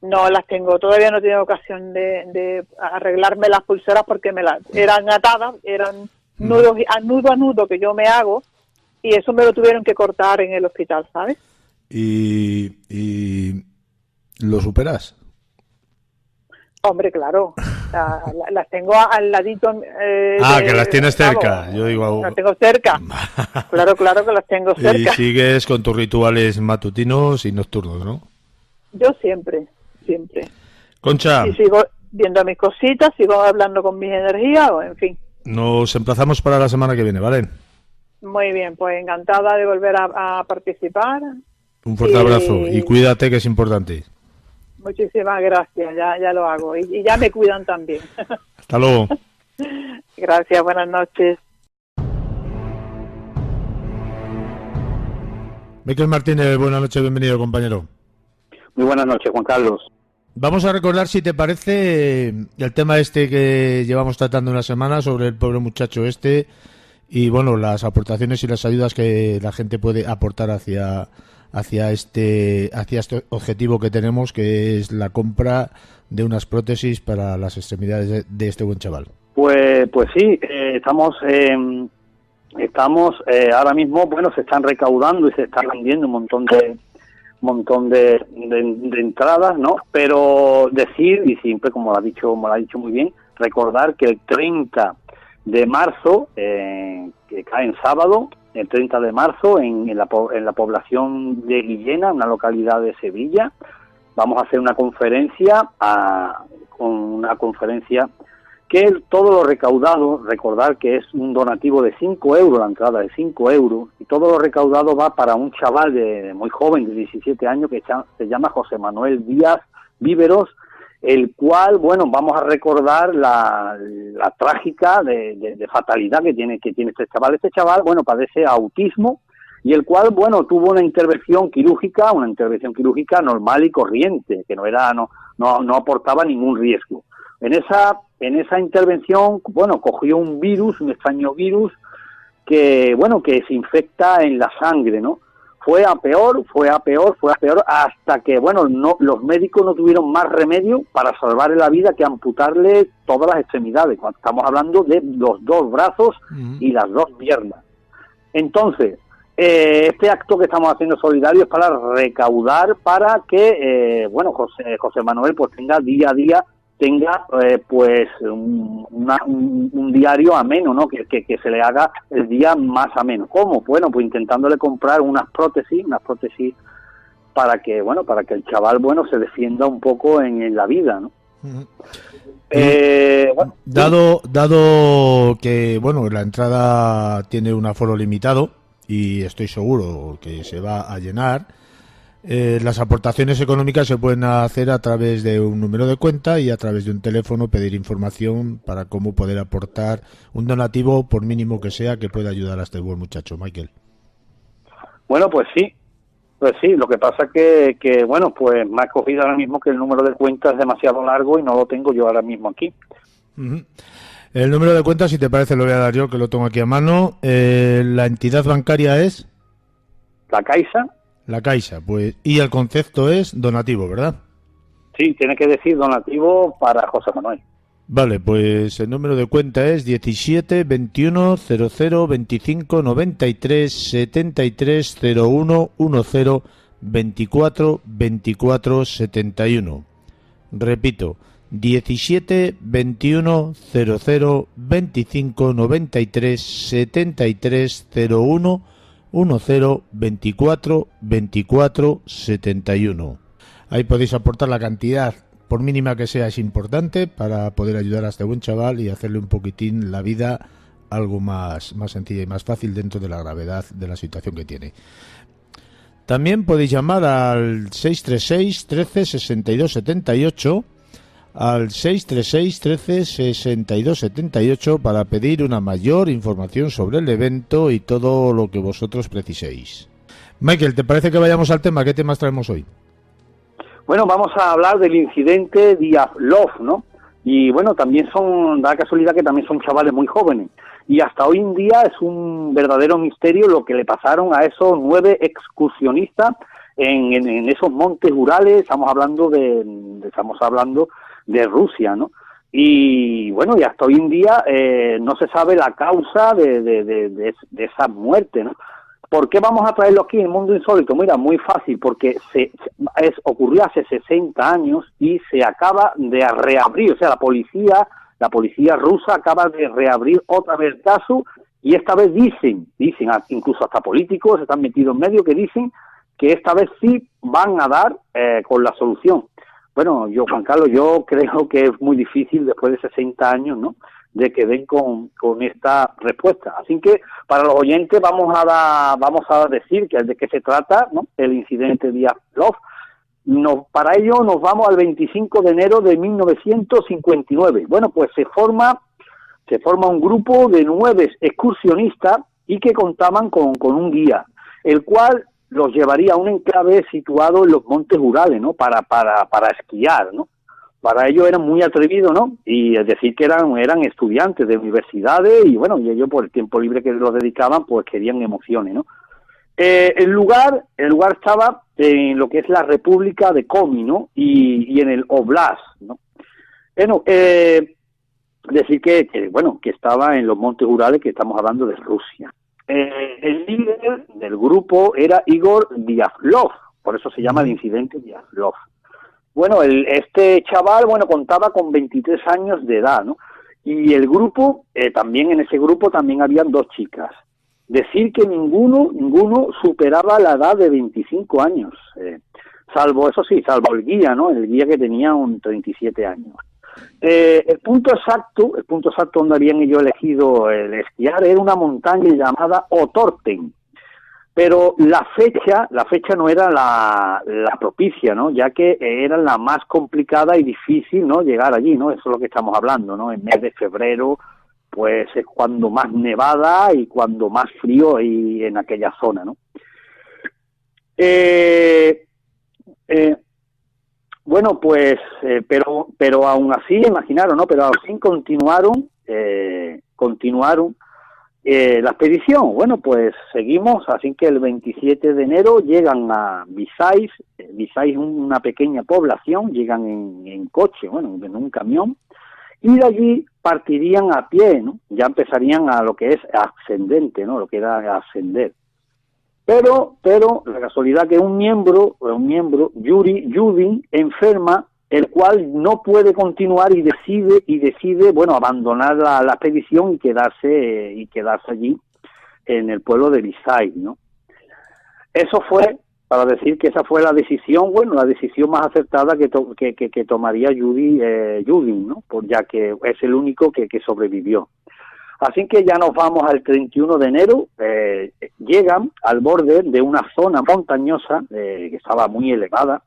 No las tengo. Todavía no he tenido ocasión de arreglarme las pulseras porque eran atadas, eran nudo a nudo que yo me hago, y eso me lo tuvieron que cortar en el hospital, ¿sabes? ¿Y lo superas? Hombre, claro, las tengo al ladito. Que las tienes cerca. Vamos, yo digo, las tengo cerca. Claro que las tengo cerca. Y sigues con tus rituales matutinos y nocturnos, ¿no? Yo siempre. Concha. Y sigo viendo mis cositas, sigo hablando con mis energías, o en fin. Nos emplazamos para la semana que viene, ¿vale? Muy bien, pues encantada de volver a participar. Un fuerte abrazo y cuídate, que es importante. Muchísimas gracias, ya lo hago. Y ya me cuidan también. Hasta luego. Gracias, buenas noches. Miquel Martínez, buenas noches, bienvenido, compañero. Muy buenas noches, Juan Carlos. Vamos a recordar, si te parece, el tema que llevamos tratando una semana sobre el pobre muchacho y bueno, las aportaciones y las ayudas que la gente puede aportar hacia hacia este objetivo que tenemos, que es la compra de unas prótesis para las extremidades de este buen chaval. Pues sí, estamos ahora mismo, bueno, se están recaudando y se están vendiendo un montón de entradas, ¿no? Pero decir, y siempre como lo ha dicho muy bien, recordar que el 30 de marzo, que cae en sábado, el 30 de marzo, en la población de Guillena, una localidad de Sevilla, vamos a hacer una conferencia, que todo lo recaudado, recordar que es un donativo de 5 euros, la entrada de 5 euros, y todo lo recaudado va para un chaval muy joven, de 17 años, que se llama José Manuel Díaz Víveros, el cual, bueno, vamos a recordar la trágica de fatalidad que tiene este chaval. Este chaval, bueno, padece autismo, y el cual, bueno, tuvo una intervención quirúrgica normal y corriente, que no aportaba ningún riesgo. En esa intervención, bueno, cogió un extraño virus que se infecta en la sangre, ¿no? Fue a peor, hasta que, bueno, los médicos no tuvieron más remedio para salvarle la vida que amputarle todas las extremidades. Estamos hablando de los 2 brazos y las 2 piernas. Entonces, este acto que estamos haciendo solidario es para recaudar para que, José Manuel pues tenga día a día un diario ameno, ¿no? Que se le haga el día más ameno. ¿Cómo? Bueno, pues intentándole comprar unas prótesis para que el chaval, se defienda un poco en la vida, ¿no? Dado que, la entrada tiene un aforo limitado y estoy seguro que se va a llenar, las aportaciones económicas se pueden hacer a través de un número de cuenta y a través de un teléfono, pedir información para cómo poder aportar un donativo, por mínimo que sea, que pueda ayudar a este buen muchacho, Michael. Bueno, pues sí, lo que pasa que me ha cogido ahora mismo que el número de cuenta es demasiado largo y no lo tengo yo ahora mismo aquí. Uh-huh. El número de cuenta, si te parece, lo voy a dar yo, que lo tengo aquí a mano. La entidad bancaria es... La Caixa. La Caixa, pues, y el concepto es donativo, ¿verdad? Sí, tiene que decir donativo para José Manuel. Vale, pues el número de cuenta es 17 21 00 25 93 73 01 10 24 24 71. Repito, 17 21 00 25 93 73 01 10 24 24 71. Ahí podéis aportar la cantidad, por mínima que sea, es importante para poder ayudar a este buen chaval y hacerle un poquitín la vida algo más sencilla y más fácil dentro de la gravedad de la situación que tiene. También podéis llamar al 636 13 62 78, al 636 13 62 78 para pedir una mayor información sobre el evento y todo lo que vosotros preciséis. Michael, ¿te parece que vayamos al tema? ¿Qué temas traemos hoy? Bueno, vamos a hablar del incidente Díaz-Love, ¿no? Y bueno, también da casualidad que también son chavales muy jóvenes. Y hasta hoy en día es un verdadero misterio lo que le pasaron a esos 9 excursionistas en esos montes Urales. Estamos hablando de Rusia, ¿no? Y bueno, y hasta hoy en día no se sabe la causa de esa muerte, ¿no? ¿Por qué vamos a traerlo aquí en el Mundo Insólito? Mira, muy fácil, porque ocurrió hace 60 años y se acaba de reabrir, o sea, la policía rusa acaba de reabrir otra vez el caso, y esta vez dicen, incluso hasta políticos están metidos en medio, que dicen que esta vez sí van a dar con la solución. Bueno, Juan Carlos, yo creo que es muy difícil después de 60 años, ¿no?, de que den con esta respuesta. Así que para los oyentes vamos a decir que de qué se trata, ¿no?, el incidente Díaz-Love. Para ello nos vamos al 25 de enero de 1959. Bueno, pues se forma un grupo de 9 excursionistas y que contaban con un guía, el cual los llevaría a un enclave situado en los Montes Urales, ¿no?, para esquiar, ¿no? Para ellos eran muy atrevidos, ¿no? Y es decir que eran estudiantes de universidades y bueno, y ellos por el tiempo libre que los dedicaban, pues querían emociones, ¿no? El lugar estaba en lo que es la República de Komi, ¿no? Y en el Oblast, ¿no? Bueno, decir que estaba en los Montes Urales, que estamos hablando de Rusia. El líder del grupo era Igor Diavlov, por eso se llama el incidente Diavlov. Bueno, este chaval, contaba con 23 años de edad, ¿no? Y el grupo, también en ese grupo también habían 2 chicas. Decir que ninguno superaba la edad de 25 años, salvo el guía, ¿no? El guía que tenía 37 años. El punto exacto donde habían ellos elegido el esquiar era una montaña llamada Otorten, pero la fecha no era la propicia, ¿no? Ya que era la más complicada y difícil, ¿no? Llegar allí, ¿no? Eso es lo que estamos hablando, ¿no? En mes de febrero, pues es cuando más nevada y cuando más frío hay en aquella zona, ¿no? Pero aún así, imaginaron, ¿no? Pero así continuaron la expedición. Bueno, pues seguimos, así que el 27 de enero llegan a Visayas. Visayas es una pequeña población, llegan en coche, en un camión, y de allí partirían a pie, ¿no? Ya empezarían a lo que es ascendente, ¿no? Lo que era ascender. Pero la casualidad que un miembro, Yuri Yudin, enferma, el cual no puede continuar y decide, abandonar la expedición y quedarse allí en el pueblo de Visay, ¿no? Eso fue para decir que esa fue la decisión más acertada que tomaría Yudin, ¿no? Ya que es el único que sobrevivió. Así que ya nos vamos al 31 de enero, llegan al borde de una zona montañosa que estaba muy elevada.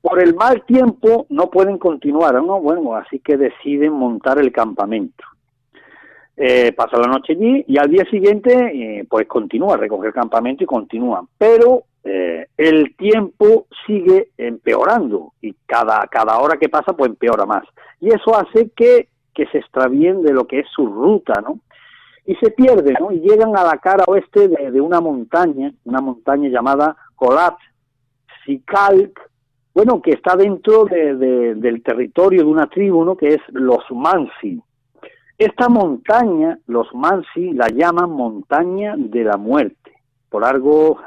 Por el mal tiempo no pueden continuar, ¿no? Así que deciden montar el campamento. Pasa la noche allí y al día siguiente pues continúa, recoger el campamento y continúan. Pero el tiempo sigue empeorando y cada hora que pasa pues empeora más. Y eso hace que se extravíen de lo que es su ruta, ¿no? Y se pierden, ¿no? Y llegan a la cara oeste de una montaña llamada Kolat Sikalk, que está dentro del territorio de una tribu, ¿no? Que es los Mansi. Esta montaña, los Mansi la llaman montaña de la muerte. Por algo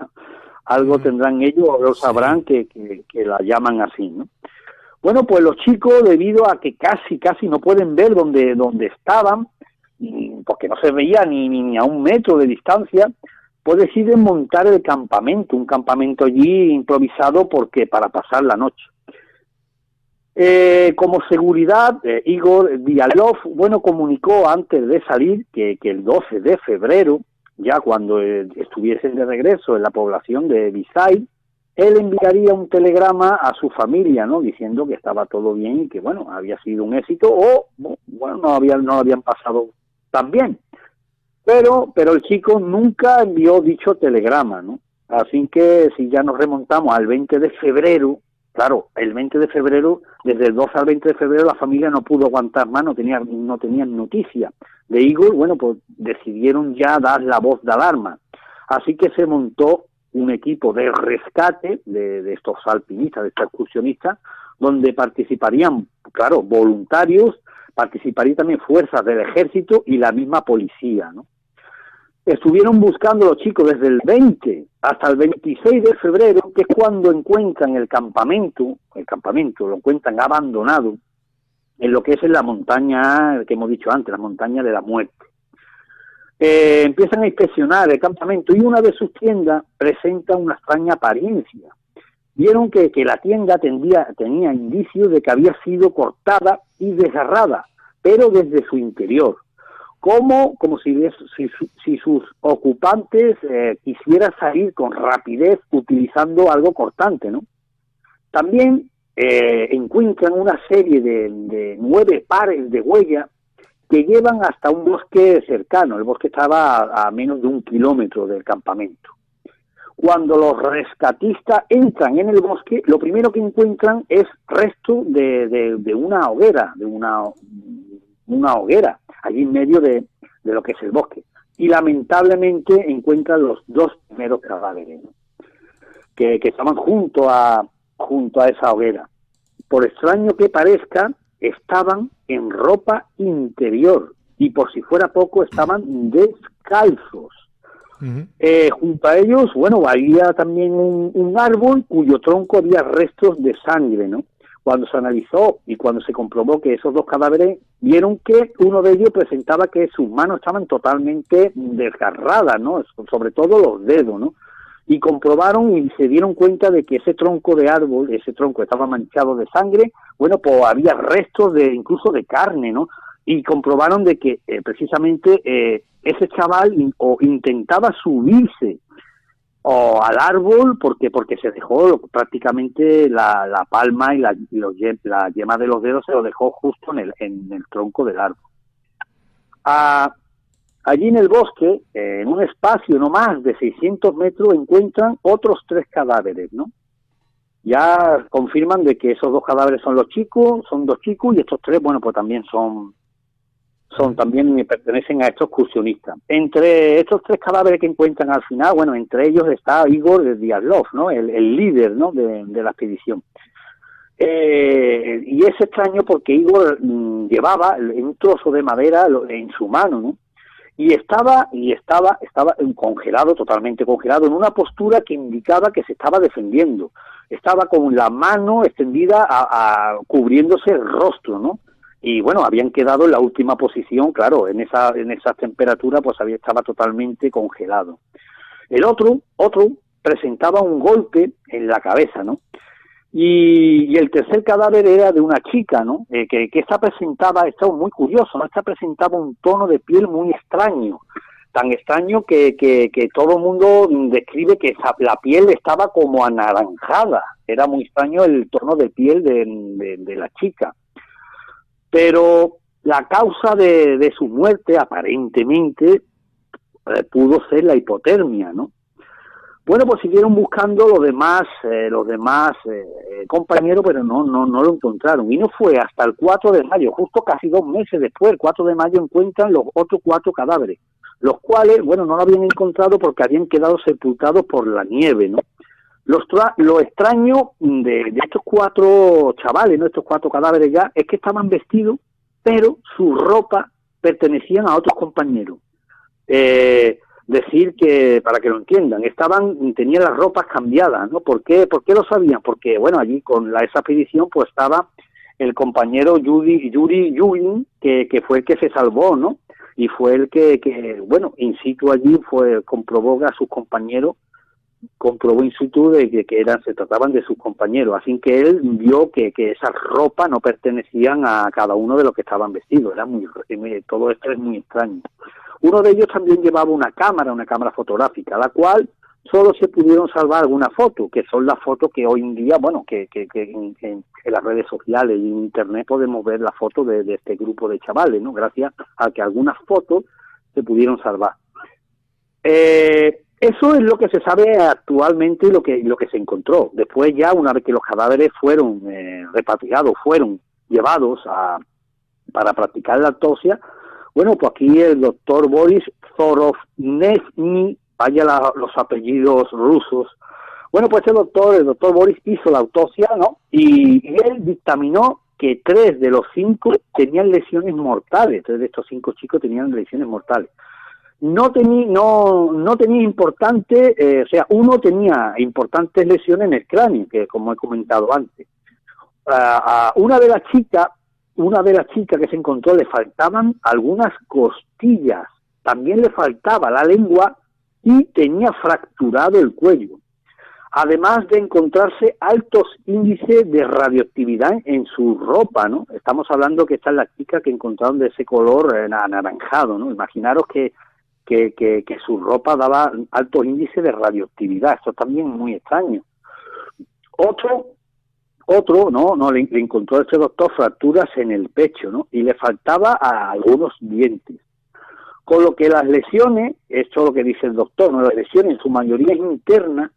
tendrán ellos, o lo sabrán que la llaman así, ¿no? Bueno, pues los chicos, debido a que casi no pueden ver dónde estaban, porque no se veía ni a 1 metro de distancia, pues deciden montar el campamento, un campamento allí improvisado para pasar la noche. Como seguridad, Igor Dialov, comunicó antes de salir que el 12 de febrero, ya cuando estuviesen de regreso en la población de Visay, él enviaría un telegrama a su familia, ¿no? Diciendo que estaba todo bien y que, había sido un éxito o, no habían pasado tan bien. Pero el chico nunca envió dicho telegrama, ¿no? Así que si ya nos remontamos al 20 de febrero, claro, el 20 de febrero, desde el 12 al 20 de febrero la familia no pudo aguantar más, no tenían noticia de Igor, pues decidieron ya dar la voz de alarma. Así que se montó un equipo de rescate de estos alpinistas, de estos excursionistas, donde participarían, claro, voluntarios, participarían también fuerzas del ejército y la misma policía, ¿no? Estuvieron buscando los chicos desde el 20 hasta el 26 de febrero, que es cuando encuentran el campamento lo encuentran abandonado en lo que es en la montaña que hemos dicho antes, la montaña de la muerte. Empiezan a inspeccionar el campamento y una de sus tiendas presenta una extraña apariencia. Vieron que la tienda tenía indicios de que había sido cortada y desgarrada, pero desde su interior, como si sus ocupantes quisieran salir con rapidez utilizando algo cortante, ¿no? También encuentran una serie de 9 pares de huellas que llevan hasta un bosque cercano. El bosque estaba a menos de 1 kilómetro del campamento. Cuando los rescatistas entran en el bosque, lo primero que encuentran es resto de una hoguera, una hoguera, allí en medio de lo que es el bosque. y lamentablemente encuentran los 2 primeros cadáveres, ¿no? que estaban junto a esa hoguera. Por extraño que parezca, estaban en ropa interior y por si fuera poco estaban descalzos. Junto a ellos, bueno, había también un árbol cuyo tronco había restos de sangre, ¿no? Cuando se analizó y cuando se comprobó que esos 2 cadáveres, vieron que uno de ellos presentaba que sus manos estaban totalmente desgarradas, ¿no? Sobre todo los dedos, ¿no? Y comprobaron y se dieron cuenta de que ese tronco de árbol, ese tronco estaba manchado de sangre, bueno, pues había restos incluso de carne, ¿no? Y comprobaron de que precisamente ese chaval intentaba subirse al árbol porque se dejó prácticamente la palma y la yema de los dedos se lo dejó justo en el tronco del árbol. Allí en el bosque, en un espacio no más de 600 metros, encuentran otros 3 cadáveres, ¿no? Ya confirman de que esos 2 cadáveres son 2 chicos, y estos 3, bueno, pues también también pertenecen a estos excursionistas. Entre estos 3 cadáveres que encuentran al final, bueno, entre ellos está Igor Diatlov, ¿no? El líder, ¿no? de la expedición. Y es extraño porque Igor llevaba un trozo de madera en su mano, ¿no? Y estaba congelado, totalmente congelado, en una postura que indicaba que se estaba defendiendo. Estaba con la mano extendida cubriéndose el rostro, ¿no? Y bueno, habían quedado en la última posición, claro, en esa temperatura pues estaba totalmente congelado. El otro presentaba un golpe en la cabeza, ¿no? Y el tercer cadáver era de una chica, ¿no? Que esta muy curioso, ¿no? Esta presentaba un tono de piel muy extraño, tan extraño que todo el mundo describe que la piel estaba como anaranjada. Era muy extraño el tono de piel de la chica. Pero la causa de su muerte, aparentemente, pudo ser la hipotermia, ¿no? Bueno, pues siguieron buscando los demás compañeros, pero no lo encontraron. Y no fue hasta el 4 de mayo, justo casi 2 meses después, el 4 de mayo, encuentran los otros 4 cadáveres, los cuales, bueno, no lo habían encontrado porque habían quedado sepultados por la nieve, ¿no? Lo extraño de estos 4 chavales, ¿no? Estos 4 cadáveres ya, es que estaban vestidos, pero su ropa pertenecían a otros compañeros. Decir que, para que lo entiendan, tenían las ropas cambiadas, ¿no? ¿Por qué lo sabían? Porque, bueno, allí con esa expedición, pues estaba el compañero Yuri Yugin, que fue el que se salvó, ¿no? Y fue el que bueno, in situ allí comprobó a sus compañeros, comprobó in situ de que se trataban de sus compañeros, así que él vio que esas ropas no pertenecían a cada uno de los que estaban vestidos. Todo esto es muy extraño. Uno de ellos también llevaba una cámara fotográfica, la cual solo se pudieron salvar algunas fotos, que son las fotos que hoy en día, bueno, que en las redes sociales y en internet podemos ver las fotos de este grupo de chavales, ¿no? Gracias a que algunas fotos se pudieron salvar. Eso es lo que se sabe actualmente y lo que se encontró. Después ya, una vez que los cadáveres fueron repatriados, fueron llevados para practicar la autopsia, bueno, pues aquí el doctor Boris Zorovnevny, vaya los apellidos rusos. Bueno, pues el doctor Boris hizo la autopsia, ¿no? Y él dictaminó que 3 de los 5 tenían lesiones mortales. 3 de estos 5 chicos tenían lesiones mortales. No tenía importante, uno tenía importantes lesiones en el cráneo, que como he comentado antes. Una de las chicas que se encontró le faltaban algunas costillas, también le faltaba la lengua y tenía fracturado el cuello. Además de encontrarse altos índices de radioactividad en su ropa, ¿no? Estamos hablando que esta es la chica que encontraron de ese color anaranjado, ¿no? Imaginaros que su ropa daba altos índices de radioactividad. Esto también es muy extraño. Otro, ¿no? Le encontró a este doctor fracturas en el pecho, ¿no? Y le faltaba a algunos dientes. Con lo que las lesiones, esto es lo que dice el doctor, ¿no? Las lesiones en su mayoría es interna,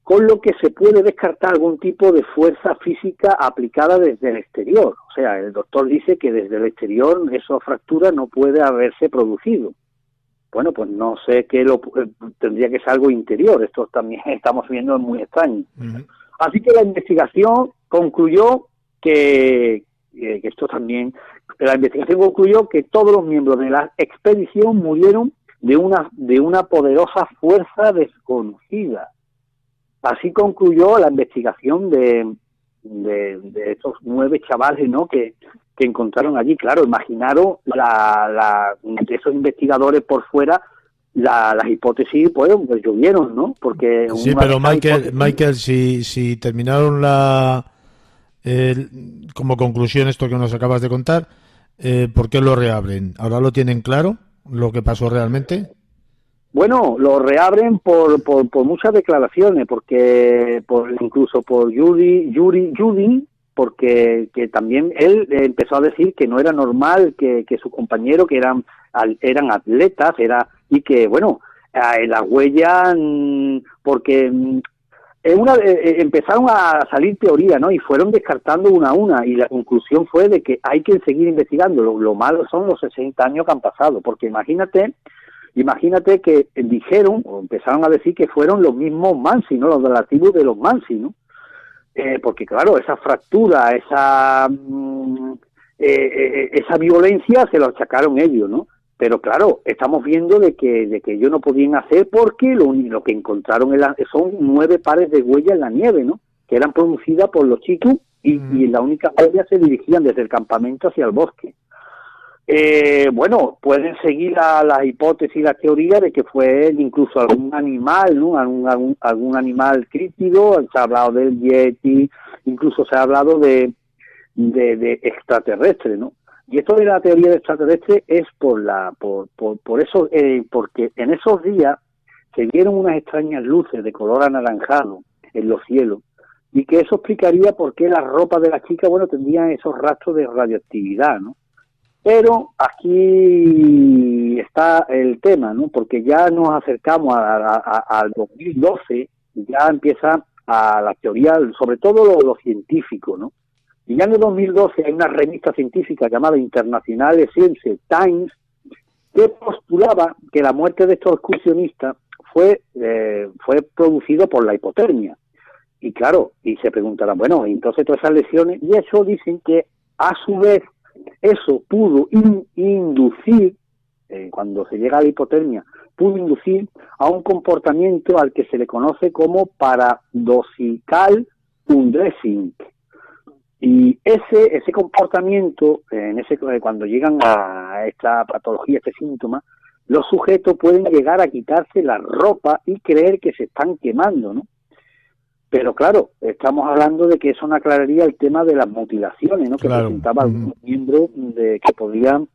con lo que se puede descartar algún tipo de fuerza física aplicada desde el exterior. O sea, el doctor dice que desde el exterior esa fractura no puede haberse producido. bueno, pues no sé qué tendría que ser algo interior. Esto también estamos viendo, es muy extraño. Ujú. Así que la investigación concluyó que esto también, la investigación concluyó que todos los miembros de la expedición murieron de una poderosa fuerza desconocida. Así concluyó la investigación de estos 9 chavales, ¿no?, que encontraron allí. Claro, imaginaron de esos investigadores por fuera, las hipótesis, pues llovieron, ¿no? Porque Sí, pero Michael, si terminaron como conclusión esto que nos acabas de contar, ¿por qué lo reabren? ¿Ahora lo tienen claro, lo que pasó realmente? Bueno, lo reabren por muchas declaraciones, incluso por Judy, porque que también él empezó a decir que no era normal que sus compañeros, que eran atletas, y que, bueno, las huellas, porque empezaron a salir teorías, ¿no? Y fueron descartando una a una, y la conclusión fue de que hay que seguir investigando. Lo malo son los 60 años que han pasado, porque imagínate que dijeron, o empezaron a decir que fueron los mismos Mansi, ¿no?, los de la tribu de los Mansi, ¿no? Porque claro, esa fractura, esa violencia se lo achacaron ellos, ¿no? Pero claro, estamos viendo de que ellos no podían hacer, porque lo que encontraron son 9 pares de huellas en la nieve, ¿no?, que eran producidas por los chicos, y las únicas huellas se dirigían desde el campamento hacia el bosque. Bueno, pueden seguir las hipótesis y la teoría de que fue incluso algún animal, ¿no?, algún animal crítico. Se ha hablado del yeti, incluso se ha hablado de extraterrestre, ¿no? Y esto de la teoría de extraterrestre es por eso, porque en esos días se vieron unas extrañas luces de color anaranjado en los cielos, y que eso explicaría por qué las ropas de las chicas, bueno, tendrían esos rastros de radioactividad, ¿no? Pero aquí está el tema, ¿no? Porque ya nos acercamos al 2012, ya empieza a la teoría, sobre todo lo científico, ¿no? Y ya en el 2012 hay una revista científica llamada International Science Times que postulaba que la muerte de estos excursionistas fue producido por la hipotermia. Y claro, y se preguntarán, bueno, entonces todas esas lesiones, y eso dicen que a su vez eso pudo inducir, cuando se llega a la hipotermia, pudo inducir a un comportamiento al que se le conoce como paradoxical undressing. Y ese comportamiento, cuando llegan a esta patología, este síntoma, los sujetos pueden llegar a quitarse la ropa y creer que se están quemando, ¿no? Pero claro, estamos hablando de que eso no aclararía el tema de las mutilaciones, ¿no?, que presentaba algunos miembros que podían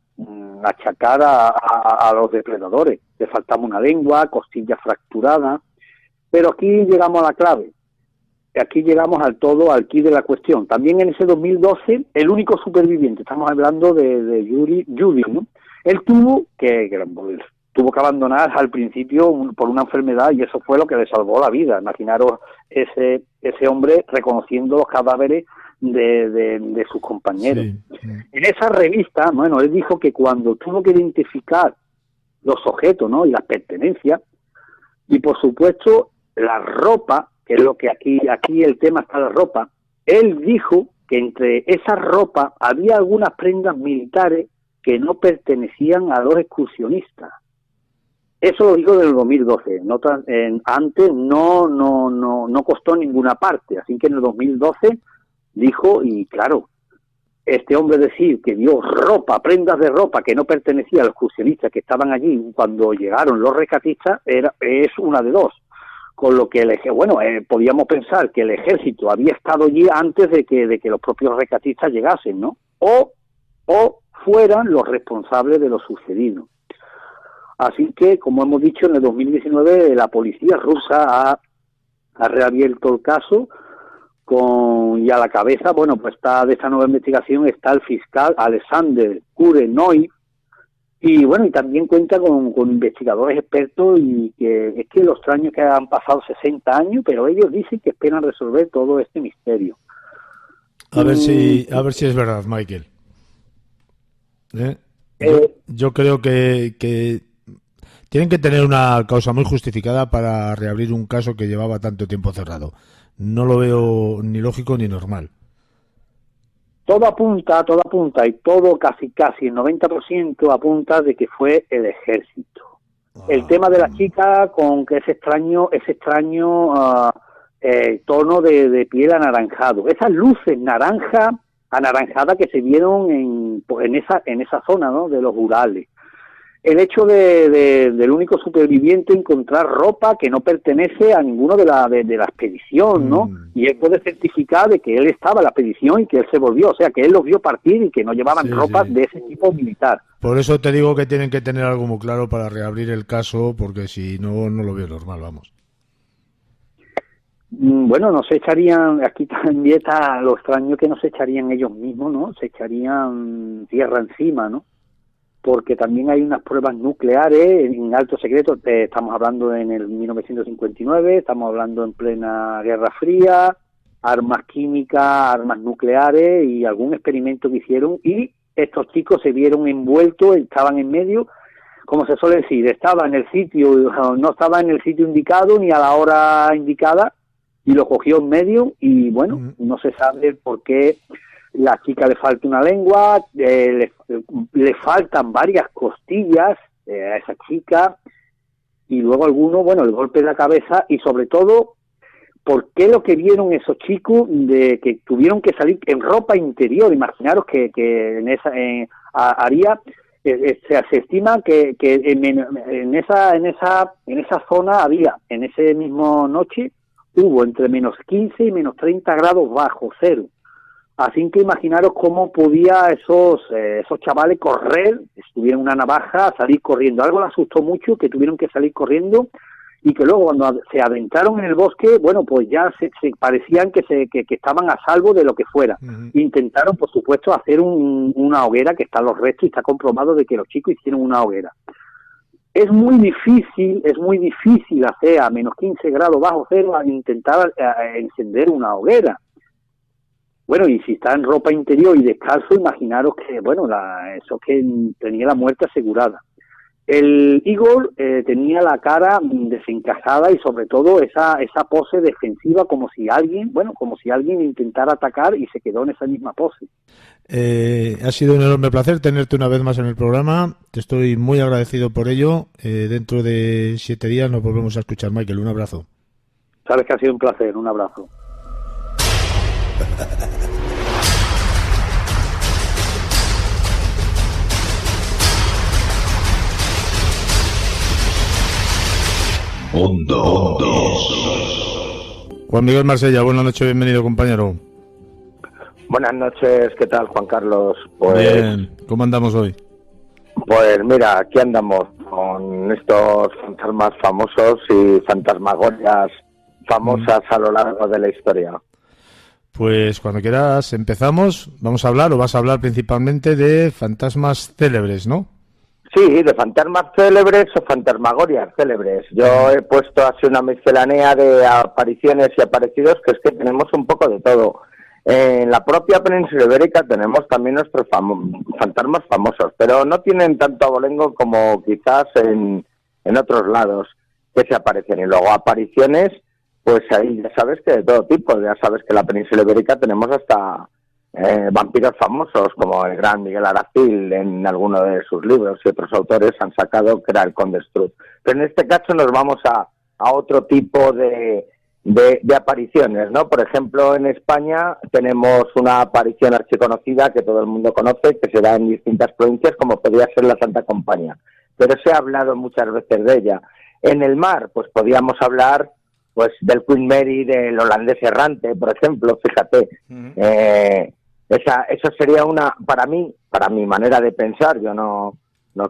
achacar a los depredadores. Le faltaba una lengua, costillas fracturadas. Pero aquí llegamos a la clave. Aquí llegamos al quid de la cuestión. También en ese 2012, el único superviviente, estamos hablando de Judy, ¿no? Él tuvo que abandonar al principio por una enfermedad, y eso fue lo que le salvó la vida. Imaginaros ese hombre reconociendo los cadáveres de sus compañeros. Sí. En esa revista, bueno, él dijo que cuando tuvo que identificar los objetos, ¿no?, y las pertenencias, y por supuesto la ropa, que es lo que aquí el tema está, la ropa, él dijo que entre esa ropa había algunas prendas militares que no pertenecían a los excursionistas. Eso lo dijo en el 2012. Antes no costó ninguna parte. Así que en el 2012 dijo, y claro, este hombre decir que dio prendas de ropa que no pertenecían a los excursionistas que estaban allí cuando llegaron los rescatistas, es una de dos. Con lo que podíamos pensar que el ejército había estado allí antes de que los propios rescatistas llegasen, ¿no? O fueran los responsables de lo sucedido. Así que, como hemos dicho, en el 2019 la policía rusa ha reabierto el caso y a la cabeza, bueno, pues de esta nueva investigación está el fiscal Alexander Kurenoy, y bueno, y también cuenta con investigadores expertos, y que es que lo extraño es que han pasado 60 años, pero ellos dicen que esperan resolver todo este misterio. A ver si es verdad, Michael. Yo creo que Tienen que tener una causa muy justificada para reabrir un caso que llevaba tanto tiempo cerrado. No lo veo ni lógico ni normal. Todo apunta, y todo casi el 90% apunta de que fue el ejército. El tema de la chica con que ese extraño tono de piel anaranjado, esas luces anaranjadas que se vieron en esa zona, ¿no?, de los Urales. El hecho del único superviviente encontrar ropa que no pertenece a ninguno de la expedición, ¿no? Y él puede certificar de que él estaba en la expedición y que él se volvió, o sea, que él los vio partir y que no llevaban ropas de ese tipo militar. Por eso te digo que tienen que tener algo muy claro para reabrir el caso, porque si no, no lo veo normal, vamos. Bueno, no se echarían, aquí también está lo extraño que no se echarían ellos mismos, ¿no? Se echarían tierra encima, ¿no? Porque también hay unas pruebas nucleares en alto secreto, estamos hablando en el 1959, estamos hablando en plena Guerra Fría, armas químicas, armas nucleares y algún experimento que hicieron, y estos chicos se vieron envueltos, estaban en medio, como se suele decir, estaba en el sitio, no estaba en el sitio indicado ni a la hora indicada, y lo cogió en medio, y bueno, no se sabe por qué. La chica le falta una lengua, le faltan varias costillas a esa chica, y luego el golpe en la cabeza, y sobre todo, ¿por qué lo que vieron esos chicos de que tuvieron que salir en ropa interior? Imaginaros que en esa se estima que en esa zona había, en ese mismo noche, hubo entre menos 15 y menos 30 grados bajo cero. Así que imaginaros cómo podía esos chavales correr, tuvieron una navaja, salir corriendo. Algo les asustó mucho, que tuvieron que salir corriendo, y que luego cuando se adentraron en el bosque, bueno, pues ya se parecían que estaban a salvo de lo que fuera. Intentaron, por supuesto, hacer una hoguera, que están los restos, y está comprobado de que los chicos hicieron una hoguera. Es muy difícil hacer a menos 15 grados bajo cero intentar encender una hoguera. Bueno, y si está en ropa interior y descalzo, imaginaros que, bueno, eso que tenía la muerte asegurada. El Igor tenía la cara desencajada y sobre todo esa pose defensiva, como si alguien intentara atacar y se quedó en esa misma pose. Ha sido un enorme placer tenerte una vez más en el programa. Te estoy muy agradecido por ello. Dentro de 7 días nos volvemos a escuchar, Michael. Un abrazo. Sabes que ha sido un placer. Un abrazo. Juan Miguel Marsella, buenas noches, bienvenido, compañero. Buenas noches, ¿qué tal, Juan Carlos? Pues, bien, ¿cómo andamos hoy? Pues mira, aquí andamos con estos fantasmas famosos y fantasmagorias famosas a lo largo de la historia. Pues cuando quieras empezamos. Vamos a hablar, o vas a hablar principalmente de fantasmas célebres, ¿no? Sí, de fantasmas célebres o fantasmagorias célebres. Yo he puesto así una miscelánea de apariciones y aparecidos, que es que tenemos un poco de todo. En la propia península ibérica tenemos también nuestros fantasmas famosos, pero no tienen tanto abolengo como quizás en otros lados que se aparecen. Y luego apariciones, pues ahí ya sabes que de todo tipo. Ya sabes que en la península ibérica tenemos hasta vampiros famosos, como el gran Miguel Aracil en alguno de sus libros, y otros autores han sacado, que era el Conde Strut. Pero en este caso nos vamos a otro tipo de apariciones, ¿no? Por ejemplo, en España tenemos una aparición archiconocida que todo el mundo conoce, que se da en distintas provincias, como podría ser la Santa Compañía, pero se ha hablado muchas veces de ella. En el mar, pues podríamos hablar pues del Queen Mary, del holandés errante, por ejemplo, fíjate. Eso sería para mi manera de pensar, yo no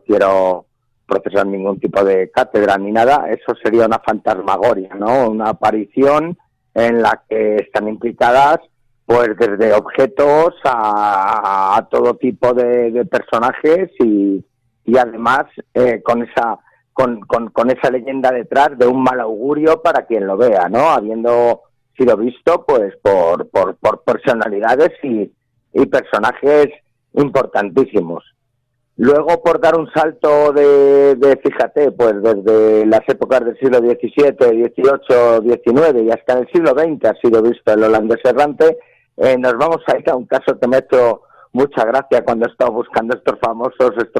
quiero procesar ningún tipo de cátedra ni nada, eso sería una fantasmagoria, ¿no? Una aparición en la que están implicadas pues desde objetos a todo tipo de personajes y además con esa leyenda detrás de un mal augurio para quien lo vea, ¿no? Habiendo sido visto pues por personalidades y personajes importantísimos. Luego, por dar un salto fíjate, pues desde las épocas del siglo XVII, XVIII, XIX y hasta el siglo XX ha sido visto el holandés errante, nos vamos a ir a un caso que me ha hecho mucha gracia cuando he estado buscando estos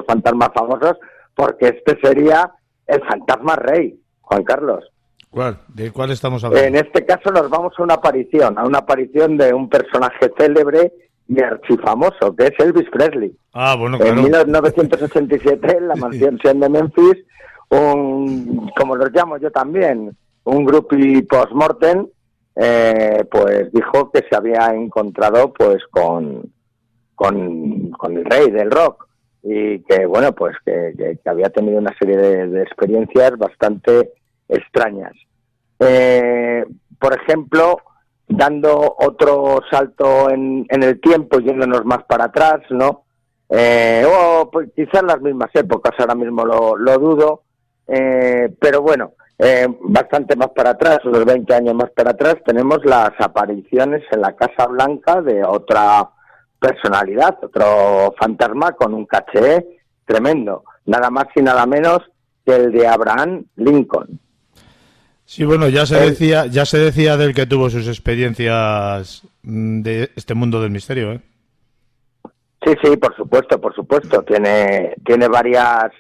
fantasmas famosos, porque este sería el fantasma rey, Juan Carlos. ¿Cuál? ¿De cuál estamos hablando? En este caso nos vamos a una aparición de un personaje célebre y archifamoso, que es Elvis Presley. Ah, bueno, claro. En 1987, en la mansión de Memphis, como los llamo yo también, un groupie post-mortem, pues dijo que se había encontrado pues con el rey del rock y que, bueno, pues que había tenido una serie de experiencias bastante extrañas. Por ejemplo, dando otro salto en el tiempo, yéndonos más para atrás, ¿no? Pues quizás las mismas épocas, ahora mismo lo dudo, pero bueno, bastante más para atrás, unos 20 años más para atrás, tenemos las apariciones en la Casa Blanca de otra personalidad, otro fantasma con un caché tremendo, nada más y nada menos que el de Abraham Lincoln. Sí, bueno, ya se decía del que tuvo sus experiencias de este mundo del misterio, ¿eh? Sí, por supuesto. Tiene varias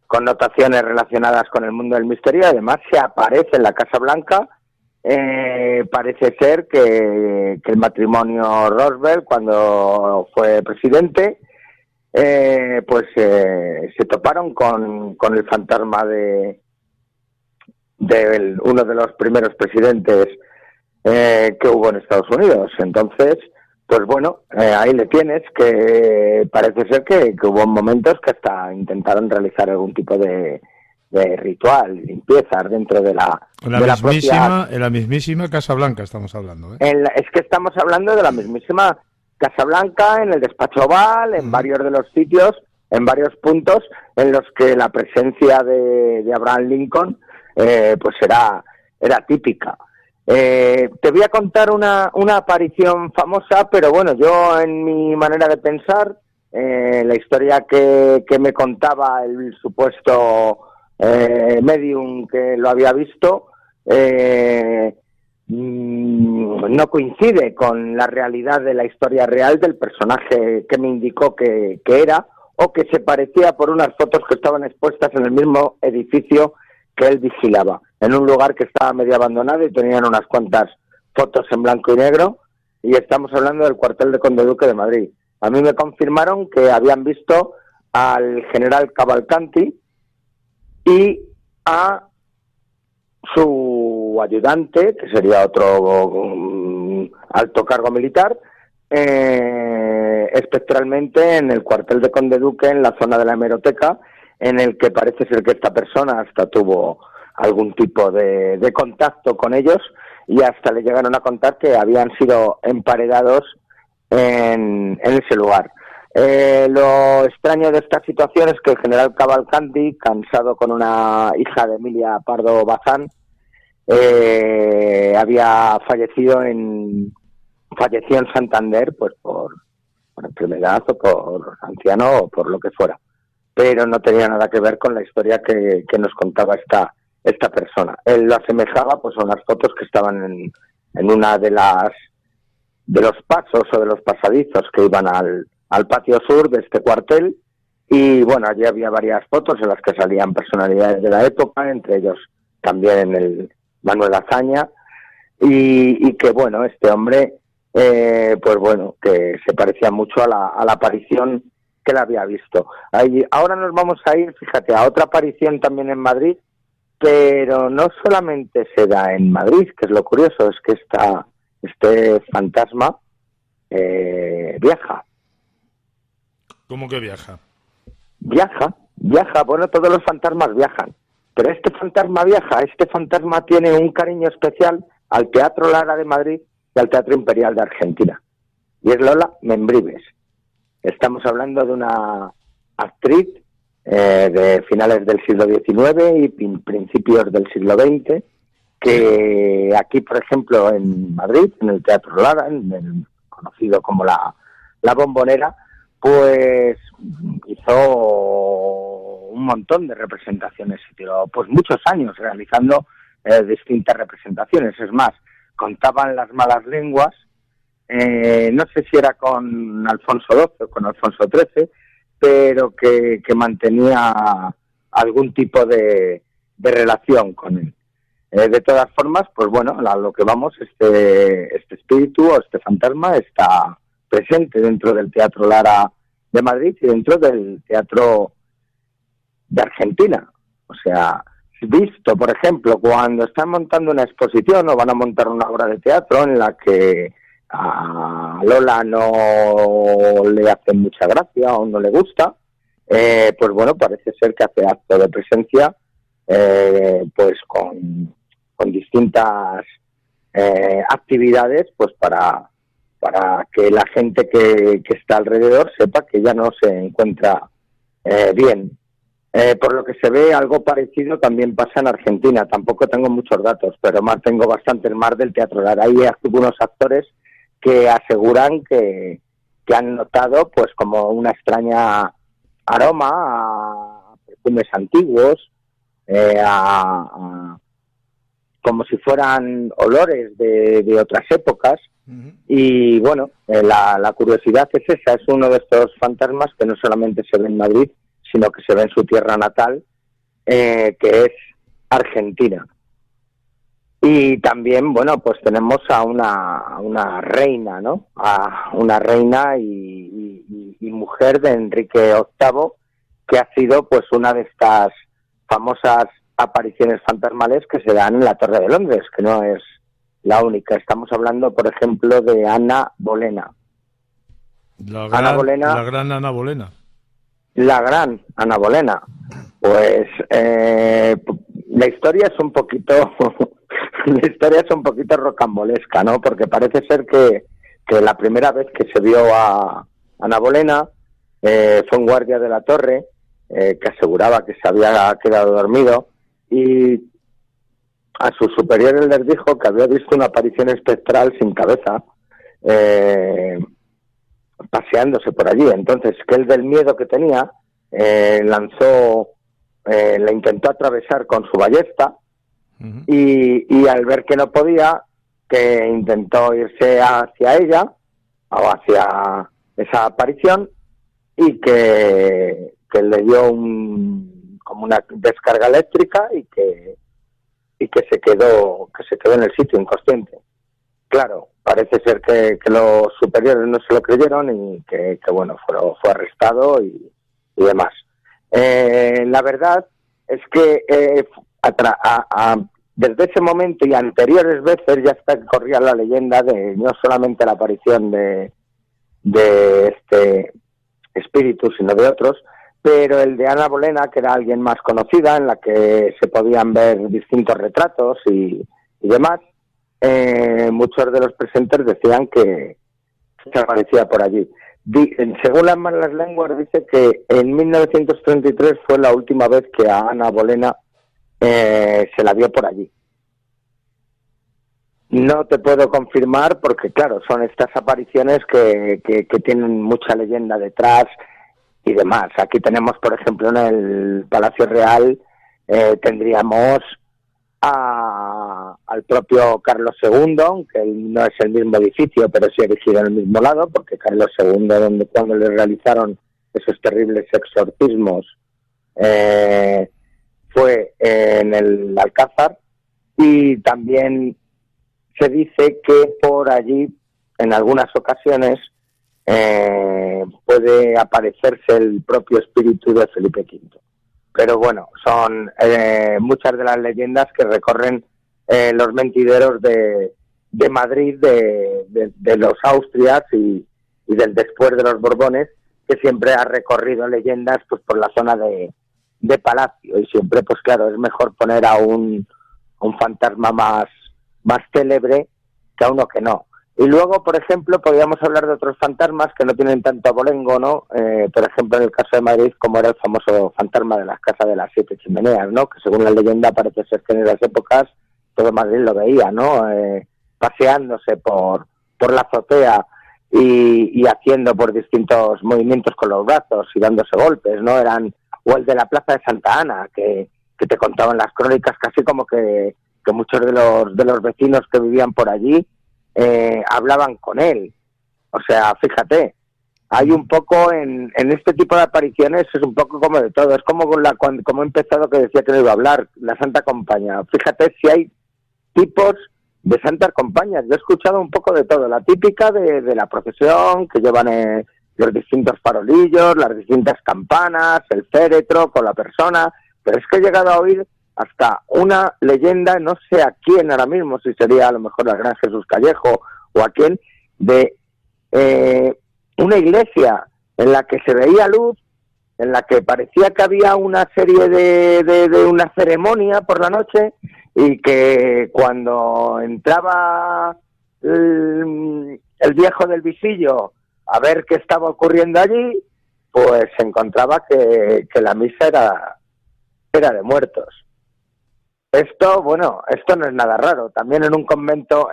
connotaciones relacionadas con el mundo del misterio. Además, se aparece en la Casa Blanca. Parece ser que el matrimonio Roosevelt, cuando fue presidente, pues se toparon con el fantasma de uno de los primeros presidentes que hubo en Estados Unidos. Entonces, pues bueno, ahí le tienes, que parece ser que hubo momentos que hasta intentaron realizar algún tipo de ritual, limpieza dentro de en la mismísima Casa Blanca estamos hablando, ¿eh? Es que estamos hablando de la mismísima Casa Blanca, en el despacho Oval, en varios de los sitios, en varios puntos en los que la presencia de Abraham Lincoln pues era típica. Te voy a contar una aparición famosa, pero bueno, yo en mi manera de pensar, la historia que me contaba el supuesto medium que lo había visto, no coincide con la realidad de la historia real del personaje que me indicó que era, o que se parecía por unas fotos que estaban expuestas en el mismo edificio que él vigilaba, en un lugar que estaba medio abandonado y tenían unas cuantas fotos en blanco y negro, y estamos hablando del cuartel de Conde Duque de Madrid. A mí me confirmaron que habían visto al general Cavalcanti y a su ayudante, que sería otro alto cargo militar, espectralmente en el cuartel de Conde Duque, en la zona de la hemeroteca, en el que parece ser que esta persona hasta tuvo algún tipo de contacto con ellos, y hasta le llegaron a contar que habían sido emparedados en ese lugar. Lo extraño de esta situación es que el general Cavalcanti, cansado con una hija de Emilia Pardo Bazán, había fallecido en Santander, pues por enfermedad o por anciano o por lo que fuera, pero no tenía nada que ver con la historia que nos contaba esta persona. Él lo asemejaba pues a unas fotos que estaban en una de los pasos o de los pasadizos que iban al patio sur de este cuartel, y bueno, allí había varias fotos en las que salían personalidades de la época, entre ellos también el Manuel Azaña, y que bueno, este hombre pues bueno, que se parecía mucho a la aparición que él había visto. Ahora nos vamos a ir, fíjate, a otra aparición también en Madrid, pero no solamente se da en Madrid, que es lo curioso, es que este fantasma viaja. ¿Cómo que viaja? Viaja, bueno, todos los fantasmas viajan, pero este fantasma tiene un cariño especial al Teatro Lara de Madrid y al Teatro Imperial de Argentina, y es Lola Membrives. Estamos hablando de una actriz de finales del siglo XIX y principios del siglo XX, que aquí, por ejemplo, en Madrid, en el Teatro Lara, conocido como la Bombonera, pues hizo un montón de representaciones, y tiró pues muchos años realizando distintas representaciones. Es más, contaban las malas lenguas, no sé si era con Alfonso XII o con Alfonso XIII, pero que mantenía algún tipo de relación con él. De todas formas, pues bueno, a lo que vamos, este espíritu o este fantasma está presente dentro del Teatro Lara de Madrid y dentro del Teatro de Argentina. O sea, visto, por ejemplo, cuando están montando una exposición o van a montar una obra de teatro en la que a Lola no le hace mucha gracia o no le gusta, pues bueno, parece ser que hace acto de presencia pues con distintas actividades, pues para que la gente que está alrededor sepa que ya no se encuentra bien. Por lo que se ve, algo parecido también pasa en Argentina. Tampoco tengo muchos datos, pero tengo bastantes más del Teatro Lara. Hay algunos actores que aseguran que han notado pues como una extraña aroma a perfumes antiguos, como si fueran olores de otras épocas. Y bueno, la curiosidad es esa, es uno de estos fantasmas que no solamente se ve en Madrid, sino que se ve en su tierra natal, que es Argentina. Y también, bueno, pues tenemos a una reina, ¿no? A una reina y mujer de Enrique VIII, que ha sido pues una de estas famosas apariciones fantasmales que se dan en la Torre de Londres, que no es la única. Estamos hablando, por ejemplo, de Ana Bolena. La gran Ana Bolena. La gran Ana Bolena. Pues la historia es un poquito rocambolesca, ¿no? Porque parece ser que la primera vez que se vio a Ana Bolena fue un guardia de la torre que aseguraba que se había quedado dormido, y a sus superiores les dijo que había visto una aparición espectral sin cabeza paseándose por allí. Entonces, que él, del miedo que tenía, la intentó atravesar con su ballesta, y al ver que no podía, que intentó irse hacia ella o hacia esa aparición, y que le dio como una descarga eléctrica y que se quedó en el sitio inconsciente. Claro, parece ser que los superiores no se lo creyeron y que bueno, fue arrestado y demás. La verdad es que desde ese momento y anteriores veces ya corría la leyenda de no solamente la aparición de este espíritu, sino de otros, pero el de Ana Bolena, que era alguien más conocida, en la que se podían ver distintos retratos y demás, muchos de los presentes decían que se aparecía por allí. Según las malas lenguas, dice que en 1933 fue la última vez que a Ana Bolena se la vio por allí. No te puedo confirmar porque, claro, son estas apariciones que tienen mucha leyenda detrás y demás. Aquí tenemos, por ejemplo, en el Palacio Real, tendríamos al propio Carlos II, aunque no es el mismo edificio, pero sí erigido en el mismo lado, porque Carlos II, cuando le realizaron esos terribles exorcismos, fue en el Alcázar. Y también se dice que por allí, en algunas ocasiones, puede aparecerse el propio espíritu de Felipe V. Pero bueno, son muchas de las leyendas que recorren los mentideros de Madrid, de los Austrias y del después de los Borbones, que siempre ha recorrido leyendas pues por la zona de Palacio, y siempre, pues claro, es mejor poner a un fantasma más célebre que a uno que no. Y luego, por ejemplo, podríamos hablar de otros fantasmas que no tienen tanto abolengo, ¿no? Por ejemplo, en el caso de Madrid, como era el famoso fantasma de las casas de las 7 chimeneas, ¿no? Que según la leyenda parece ser que en esas épocas todo Madrid lo veía, ¿no? Paseándose por la azotea. y haciendo por distintos movimientos con los brazos y dándose golpes, ¿no? O el de la Plaza de Santa Ana, que te contaban las crónicas casi como que muchos de los vecinos que vivían por allí hablaban con él. O sea, fíjate, hay un poco en este tipo de apariciones, es un poco como de todo. Es como como he empezado, que decía que no iba a hablar, la Santa Compañía. Fíjate si hay tipos de santas compañías. Yo he escuchado un poco de todo, la típica de la procesión, que llevan los distintos farolillos, las distintas campanas, el féretro con la persona, pero es que he llegado a oír hasta una leyenda, no sé a quién ahora mismo, si sería a lo mejor el Gran Jesús Callejo o a quién, de una iglesia en la que se veía luz, en la que parecía que había una serie de una ceremonia por la noche, y que cuando entraba el viejo del visillo a ver qué estaba ocurriendo allí, pues se encontraba que la misa era de muertos. Esto no es nada raro. También en un convento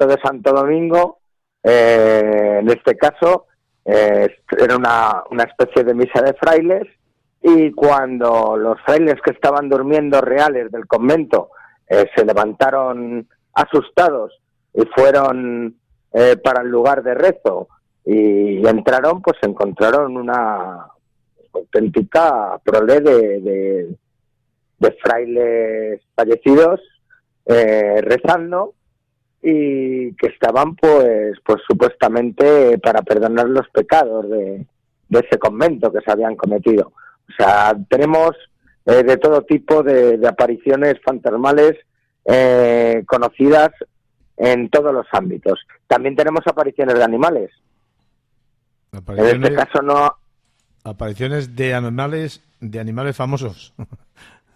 de Santo Domingo, en este caso, era una especie de misa de frailes, y cuando los frailes que estaban durmiendo reales del convento se levantaron asustados y fueron para el lugar de rezo y entraron, pues encontraron una auténtica prole de frailes fallecidos rezando, y que estaban pues supuestamente para perdonar los pecados de ese convento que se habían cometido. O sea, tenemos de todo tipo de apariciones fantasmales conocidas en todos los ámbitos. También tenemos apariciones de animales. En este caso no. Apariciones de animales famosos.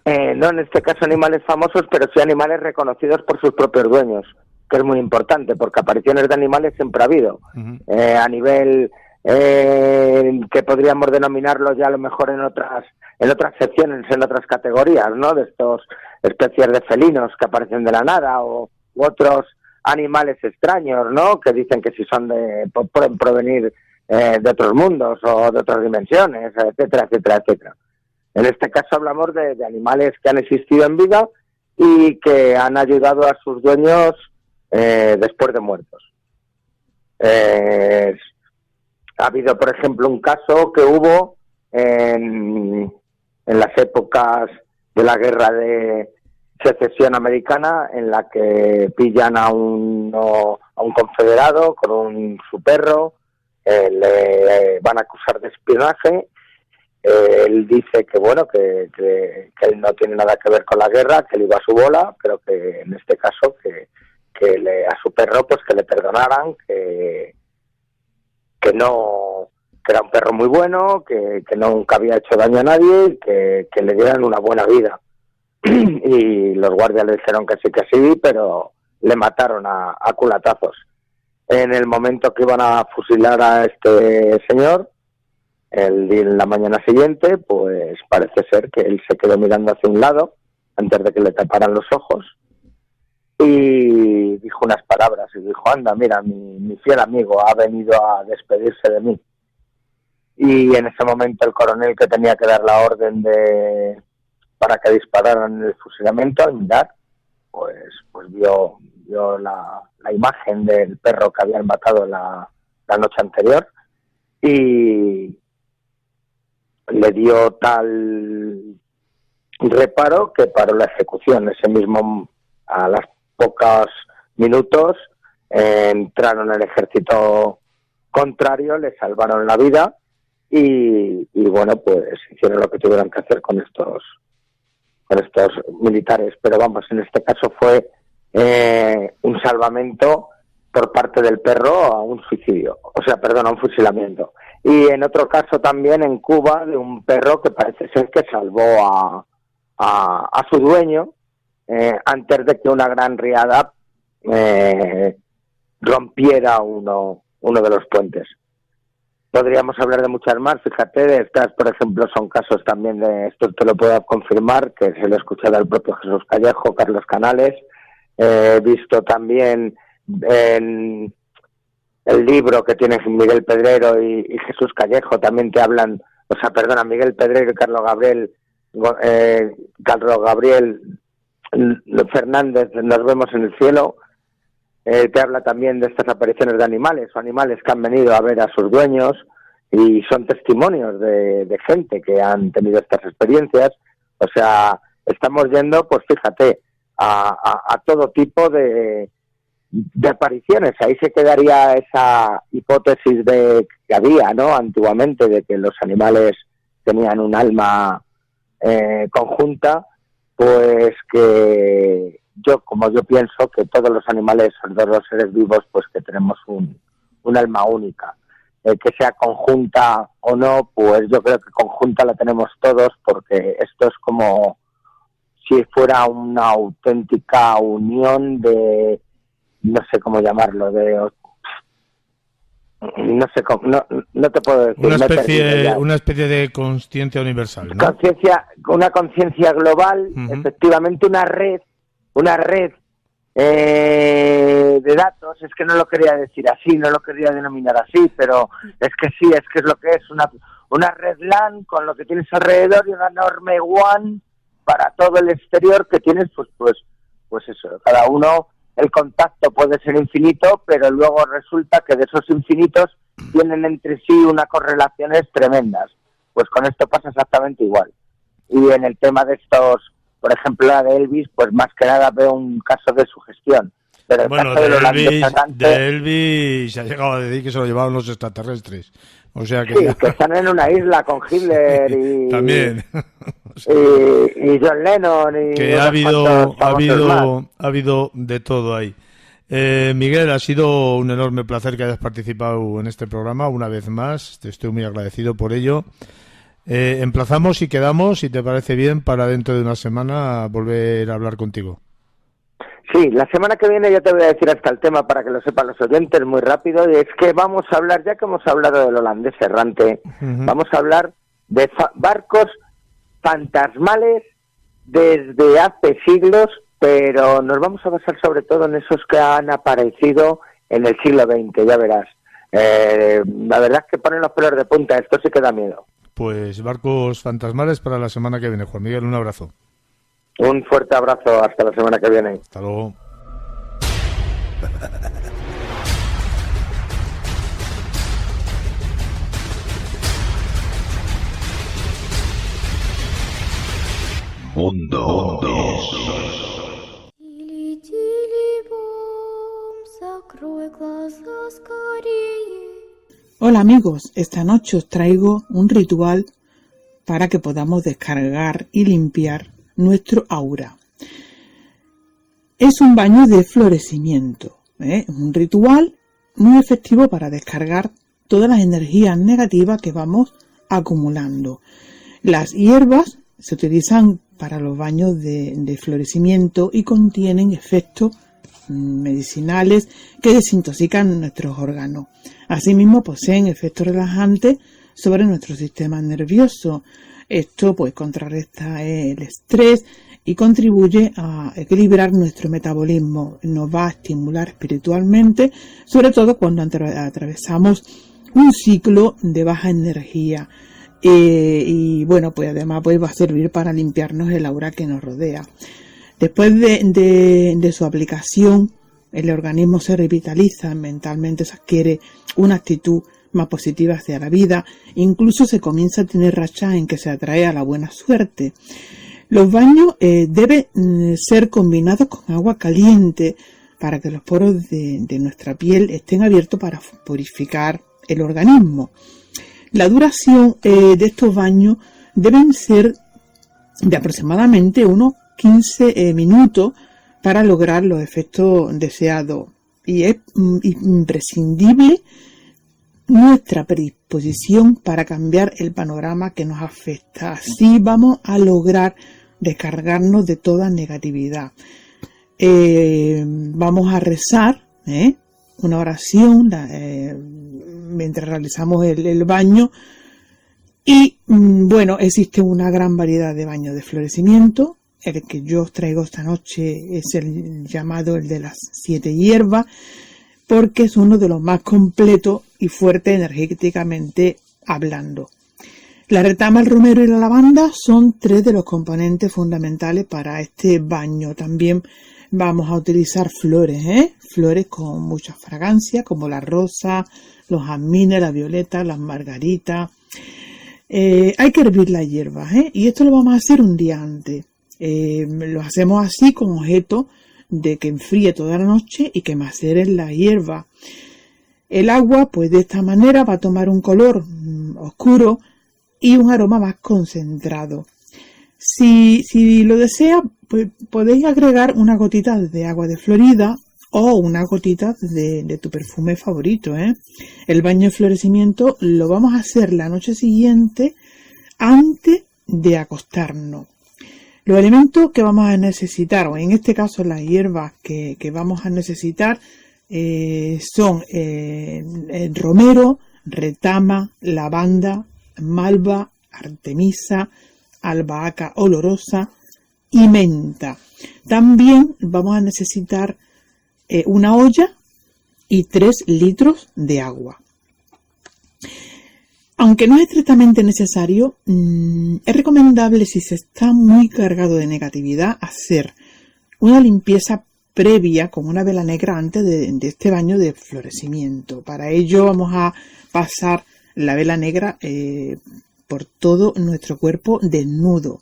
No, en este caso animales famosos, pero sí animales reconocidos por sus propios dueños, que es muy importante, porque apariciones de animales siempre ha habido. A nivel que podríamos denominarlo ya a lo mejor en otras secciones, en otras categorías, ¿no? De estos especies de felinos que aparecen de la nada, u otros animales extraños, ¿no? Que dicen que si son pueden provenir de otros mundos o de otras dimensiones, etcétera, etcétera, etcétera. En este caso hablamos de animales que han existido en vida y que han ayudado a sus dueños después de muertos. Ha habido, por ejemplo, un caso que hubo en las épocas de la guerra de secesión americana, en la que pillan a un confederado con su perro, le van a acusar de espionaje. Él dice que él no tiene nada que ver con la guerra, que él iba a su bola, pero que en este caso a su perro pues que le perdonaran, que era un perro muy bueno, que nunca había hecho daño a nadie, que le dieran una buena vida. Y los guardias le dijeron que sí, pero le mataron a culatazos. En el momento que iban a fusilar a este señor, en la mañana siguiente, pues parece ser que él se quedó mirando hacia un lado antes de que le taparan los ojos, y dijo unas palabras y dijo: anda, mira, mi fiel amigo ha venido a despedirse de mí. Y en ese momento el coronel, que tenía que dar la orden para que dispararan el fusilamiento, al mirar, pues vio la imagen del perro que habían matado la noche anterior, y le dio tal reparo que paró la ejecución. Ese mismo, a las pocos minutos, entraron el ejército contrario, le salvaron la vida, y bueno, pues hicieron lo que tuvieron que hacer con estos militares. Pero vamos, en este caso fue un salvamento por parte del perro a un suicidio, a un fusilamiento. Y en otro caso también en Cuba, de un perro que parece ser que salvó a su dueño antes de que una gran riada rompiera uno de los puentes. Podríamos hablar de muchas más, fíjate, de estas, por ejemplo, son casos también de esto, te lo puedo confirmar, que se lo he escuchado al propio Jesús Callejo, Carlos Canales. He visto también en el libro que tiene Miguel Pedrero y Jesús Callejo también te hablan, Miguel Pedrero y Carlos Gabriel Fernández, Nos vemos en el cielo. Te habla también de estas apariciones de animales o animales que han venido a ver a sus dueños y son testimonios de gente que han tenido estas experiencias. O sea, estamos yendo, pues fíjate, a todo tipo de apariciones. Ahí se quedaría esa hipótesis que había, ¿no?, antiguamente, de que los animales tenían un alma conjunta, pues que yo pienso que todos los animales, todos los seres vivos, pues que tenemos un alma única. Que sea conjunta o no, pues yo creo que conjunta la tenemos todos, porque esto es como si fuera una auténtica unión de, no sé cómo llamarlo, no te puedo decir. Una especie de conciencia universal, ¿no? Una conciencia global, efectivamente una red de datos. Es que no lo quería decir así, no lo quería denominar así, pero es que sí, es que es lo que es una red LAN con lo que tienes alrededor y una enorme WAN para todo el exterior que tienes, pues eso, cada uno. El contacto puede ser infinito, pero luego resulta que de esos infinitos tienen entre sí unas correlaciones tremendas. Pues con esto pasa exactamente igual. Y en el tema de estos, por ejemplo, la de Elvis, pues más que nada veo un caso de sugestión. Pero el caso de Elvis se ha llegado a decir que se lo llevaban los extraterrestres. O sea que sí, que están en una isla con Hitler y también y John Lennon y que ha habido de todo ahí. Miguel, ha sido un enorme placer que hayas participado en este programa una vez más. Te estoy muy agradecido por ello. Emplazamos y quedamos, si te parece bien, para dentro de una semana volver a hablar contigo. Sí, la semana que viene yo te voy a decir hasta el tema para que lo sepan los oyentes muy rápido, y es que vamos a hablar, ya que hemos hablado del holandés errante, vamos a hablar de barcos fantasmales desde hace siglos, pero nos vamos a basar sobre todo en esos que han aparecido en el siglo XX, ya verás. La verdad es que ponen los pelos de punta, esto sí que da miedo. Pues barcos fantasmales para la semana que viene. Juan Miguel, un abrazo. Un fuerte abrazo, hasta la semana que viene. Hasta luego. Mundo. Hola amigos, esta noche os traigo un ritual para que podamos descargar y limpiar nuestro aura. Es un baño de florecimiento, un ritual muy efectivo para descargar todas las energías negativas que vamos acumulando. Las hierbas se utilizan para los baños de florecimiento y contienen efectos medicinales que desintoxican nuestros órganos. Asimismo, poseen efectos relajantes sobre nuestro sistema nervioso. Esto pues contrarresta el estrés y contribuye a equilibrar nuestro metabolismo. Nos va a estimular espiritualmente, sobre todo cuando atravesamos un ciclo de baja energía. Y bueno, pues además pues va a servir para limpiarnos el aura que nos rodea. Después de su aplicación, el organismo se revitaliza, mentalmente se adquiere una actitud más positiva hacia la vida, incluso se comienza a tener rachas en que se atrae a la buena suerte. Los baños deben ser combinados con agua caliente para que los poros de nuestra piel estén abiertos para purificar el organismo. La duración de estos baños deben ser de aproximadamente unos 15 minutos para lograr los efectos deseados, y es imprescindible nuestra predisposición para cambiar el panorama que nos afecta. Así vamos a lograr descargarnos de toda negatividad. Vamos a rezar una oración mientras realizamos el baño. Y bueno, existe una gran variedad de baños de florecimiento. El que yo os traigo esta noche es el llamado el de las 7 hierbas. porque es uno de los más completos y fuertes energéticamente hablando. La retama, el romero y la lavanda son 3 de los componentes fundamentales para este baño. También vamos a utilizar flores, flores con mucha fragancia, como la rosa, los jazmines, la violeta, las margaritas. Hay que hervir las hierbas, y esto lo vamos a hacer un día antes. Lo hacemos así con objeto de que enfríe toda la noche y que maceren la hierba. El agua, pues de esta manera va a tomar un color oscuro y un aroma más concentrado. Si lo desea, pues podéis agregar una gotita de agua de Florida o una gotita de tu perfume favorito, El baño de florecimiento lo vamos a hacer la noche siguiente antes de acostarnos. Los elementos que vamos a necesitar, o en este caso las hierbas que vamos a necesitar, son el romero, retama, lavanda, malva, artemisa, albahaca olorosa y menta. También vamos a necesitar una olla y 3 litros de agua. Aunque no es estrictamente necesario, es recomendable, si se está muy cargado de negatividad, hacer una limpieza previa con una vela negra antes de este baño de florecimiento. Para ello vamos a pasar la vela negra por todo nuestro cuerpo desnudo.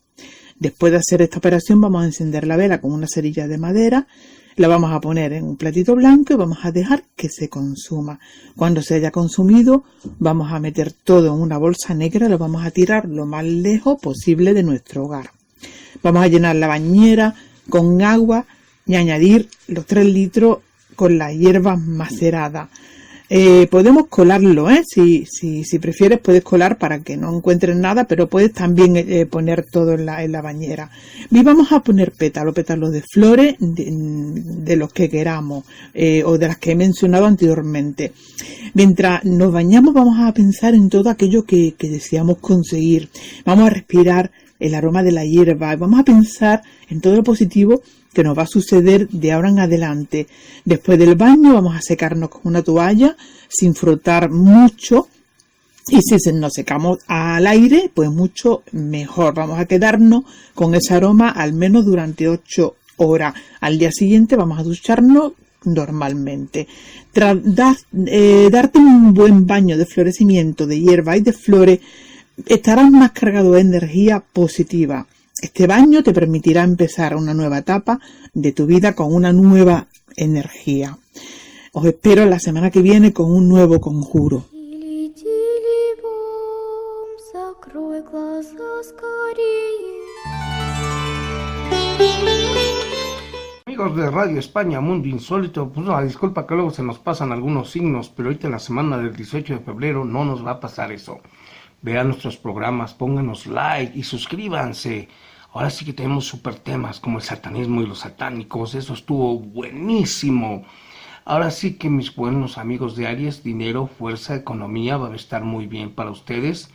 Después de hacer esta operación vamos a encender la vela con una cerilla de madera, la vamos a poner en un platito blanco y vamos a dejar que se consuma. Cuando se haya consumido vamos a meter todo en una bolsa negra y lo vamos a tirar lo más lejos posible de nuestro hogar. Vamos a llenar la bañera con agua y añadir los 3 litros con las hierbas maceradas. Podemos colarlo, si prefieres puedes colar para que no encuentres nada, pero puedes también poner todo en la bañera. Y vamos a poner pétalos de flores de los que queramos, o de las que he mencionado anteriormente. Mientras nos bañamos vamos a pensar en todo aquello que deseamos conseguir. Vamos a respirar el aroma de la hierba, vamos a pensar en todo lo positivo que nos va a suceder de ahora en adelante. Después del baño vamos a secarnos con una toalla sin frotar mucho, y si nos secamos al aire, pues mucho mejor. Vamos a quedarnos con ese aroma al menos durante 8 horas. Al día siguiente vamos a ducharnos normalmente. Tras darte un buen baño de florecimiento, de hierba y de flores, estarás más cargado de energía positiva. Este baño te permitirá empezar una nueva etapa de tu vida con una nueva energía. Os espero la semana que viene con un nuevo conjuro. Amigos de Radio España, Mundo Insólito, pues la disculpa que luego se nos pasan algunos signos, pero ahorita en la semana del 18 de febrero no nos va a pasar eso. Vean nuestros programas, pónganos like y suscríbanse. Ahora sí que tenemos super temas como el satanismo y los satánicos, eso estuvo buenísimo. Ahora sí que mis buenos amigos de Aries, dinero, fuerza, economía va a estar muy bien para ustedes.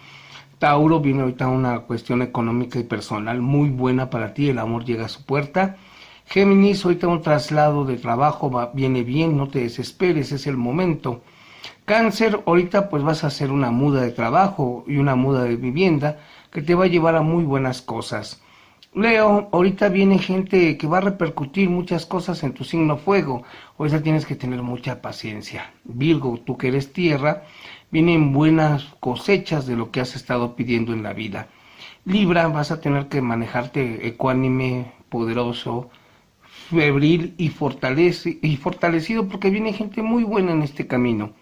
Tauro, viene ahorita una cuestión económica y personal muy buena para ti, el amor llega a su puerta. Géminis, ahorita un traslado de trabajo viene bien, no te desesperes, es el momento. Cáncer, ahorita pues vas a hacer una muda de trabajo y una muda de vivienda que te va a llevar a muy buenas cosas. Leo, ahorita viene gente que va a repercutir muchas cosas en tu signo fuego, ahorita tienes que tener mucha paciencia. Virgo, tú que eres tierra, vienen buenas cosechas de lo que has estado pidiendo en la vida. Libra, vas a tener que manejarte ecuánime, poderoso, febril y fortalecido porque viene gente muy buena en este camino.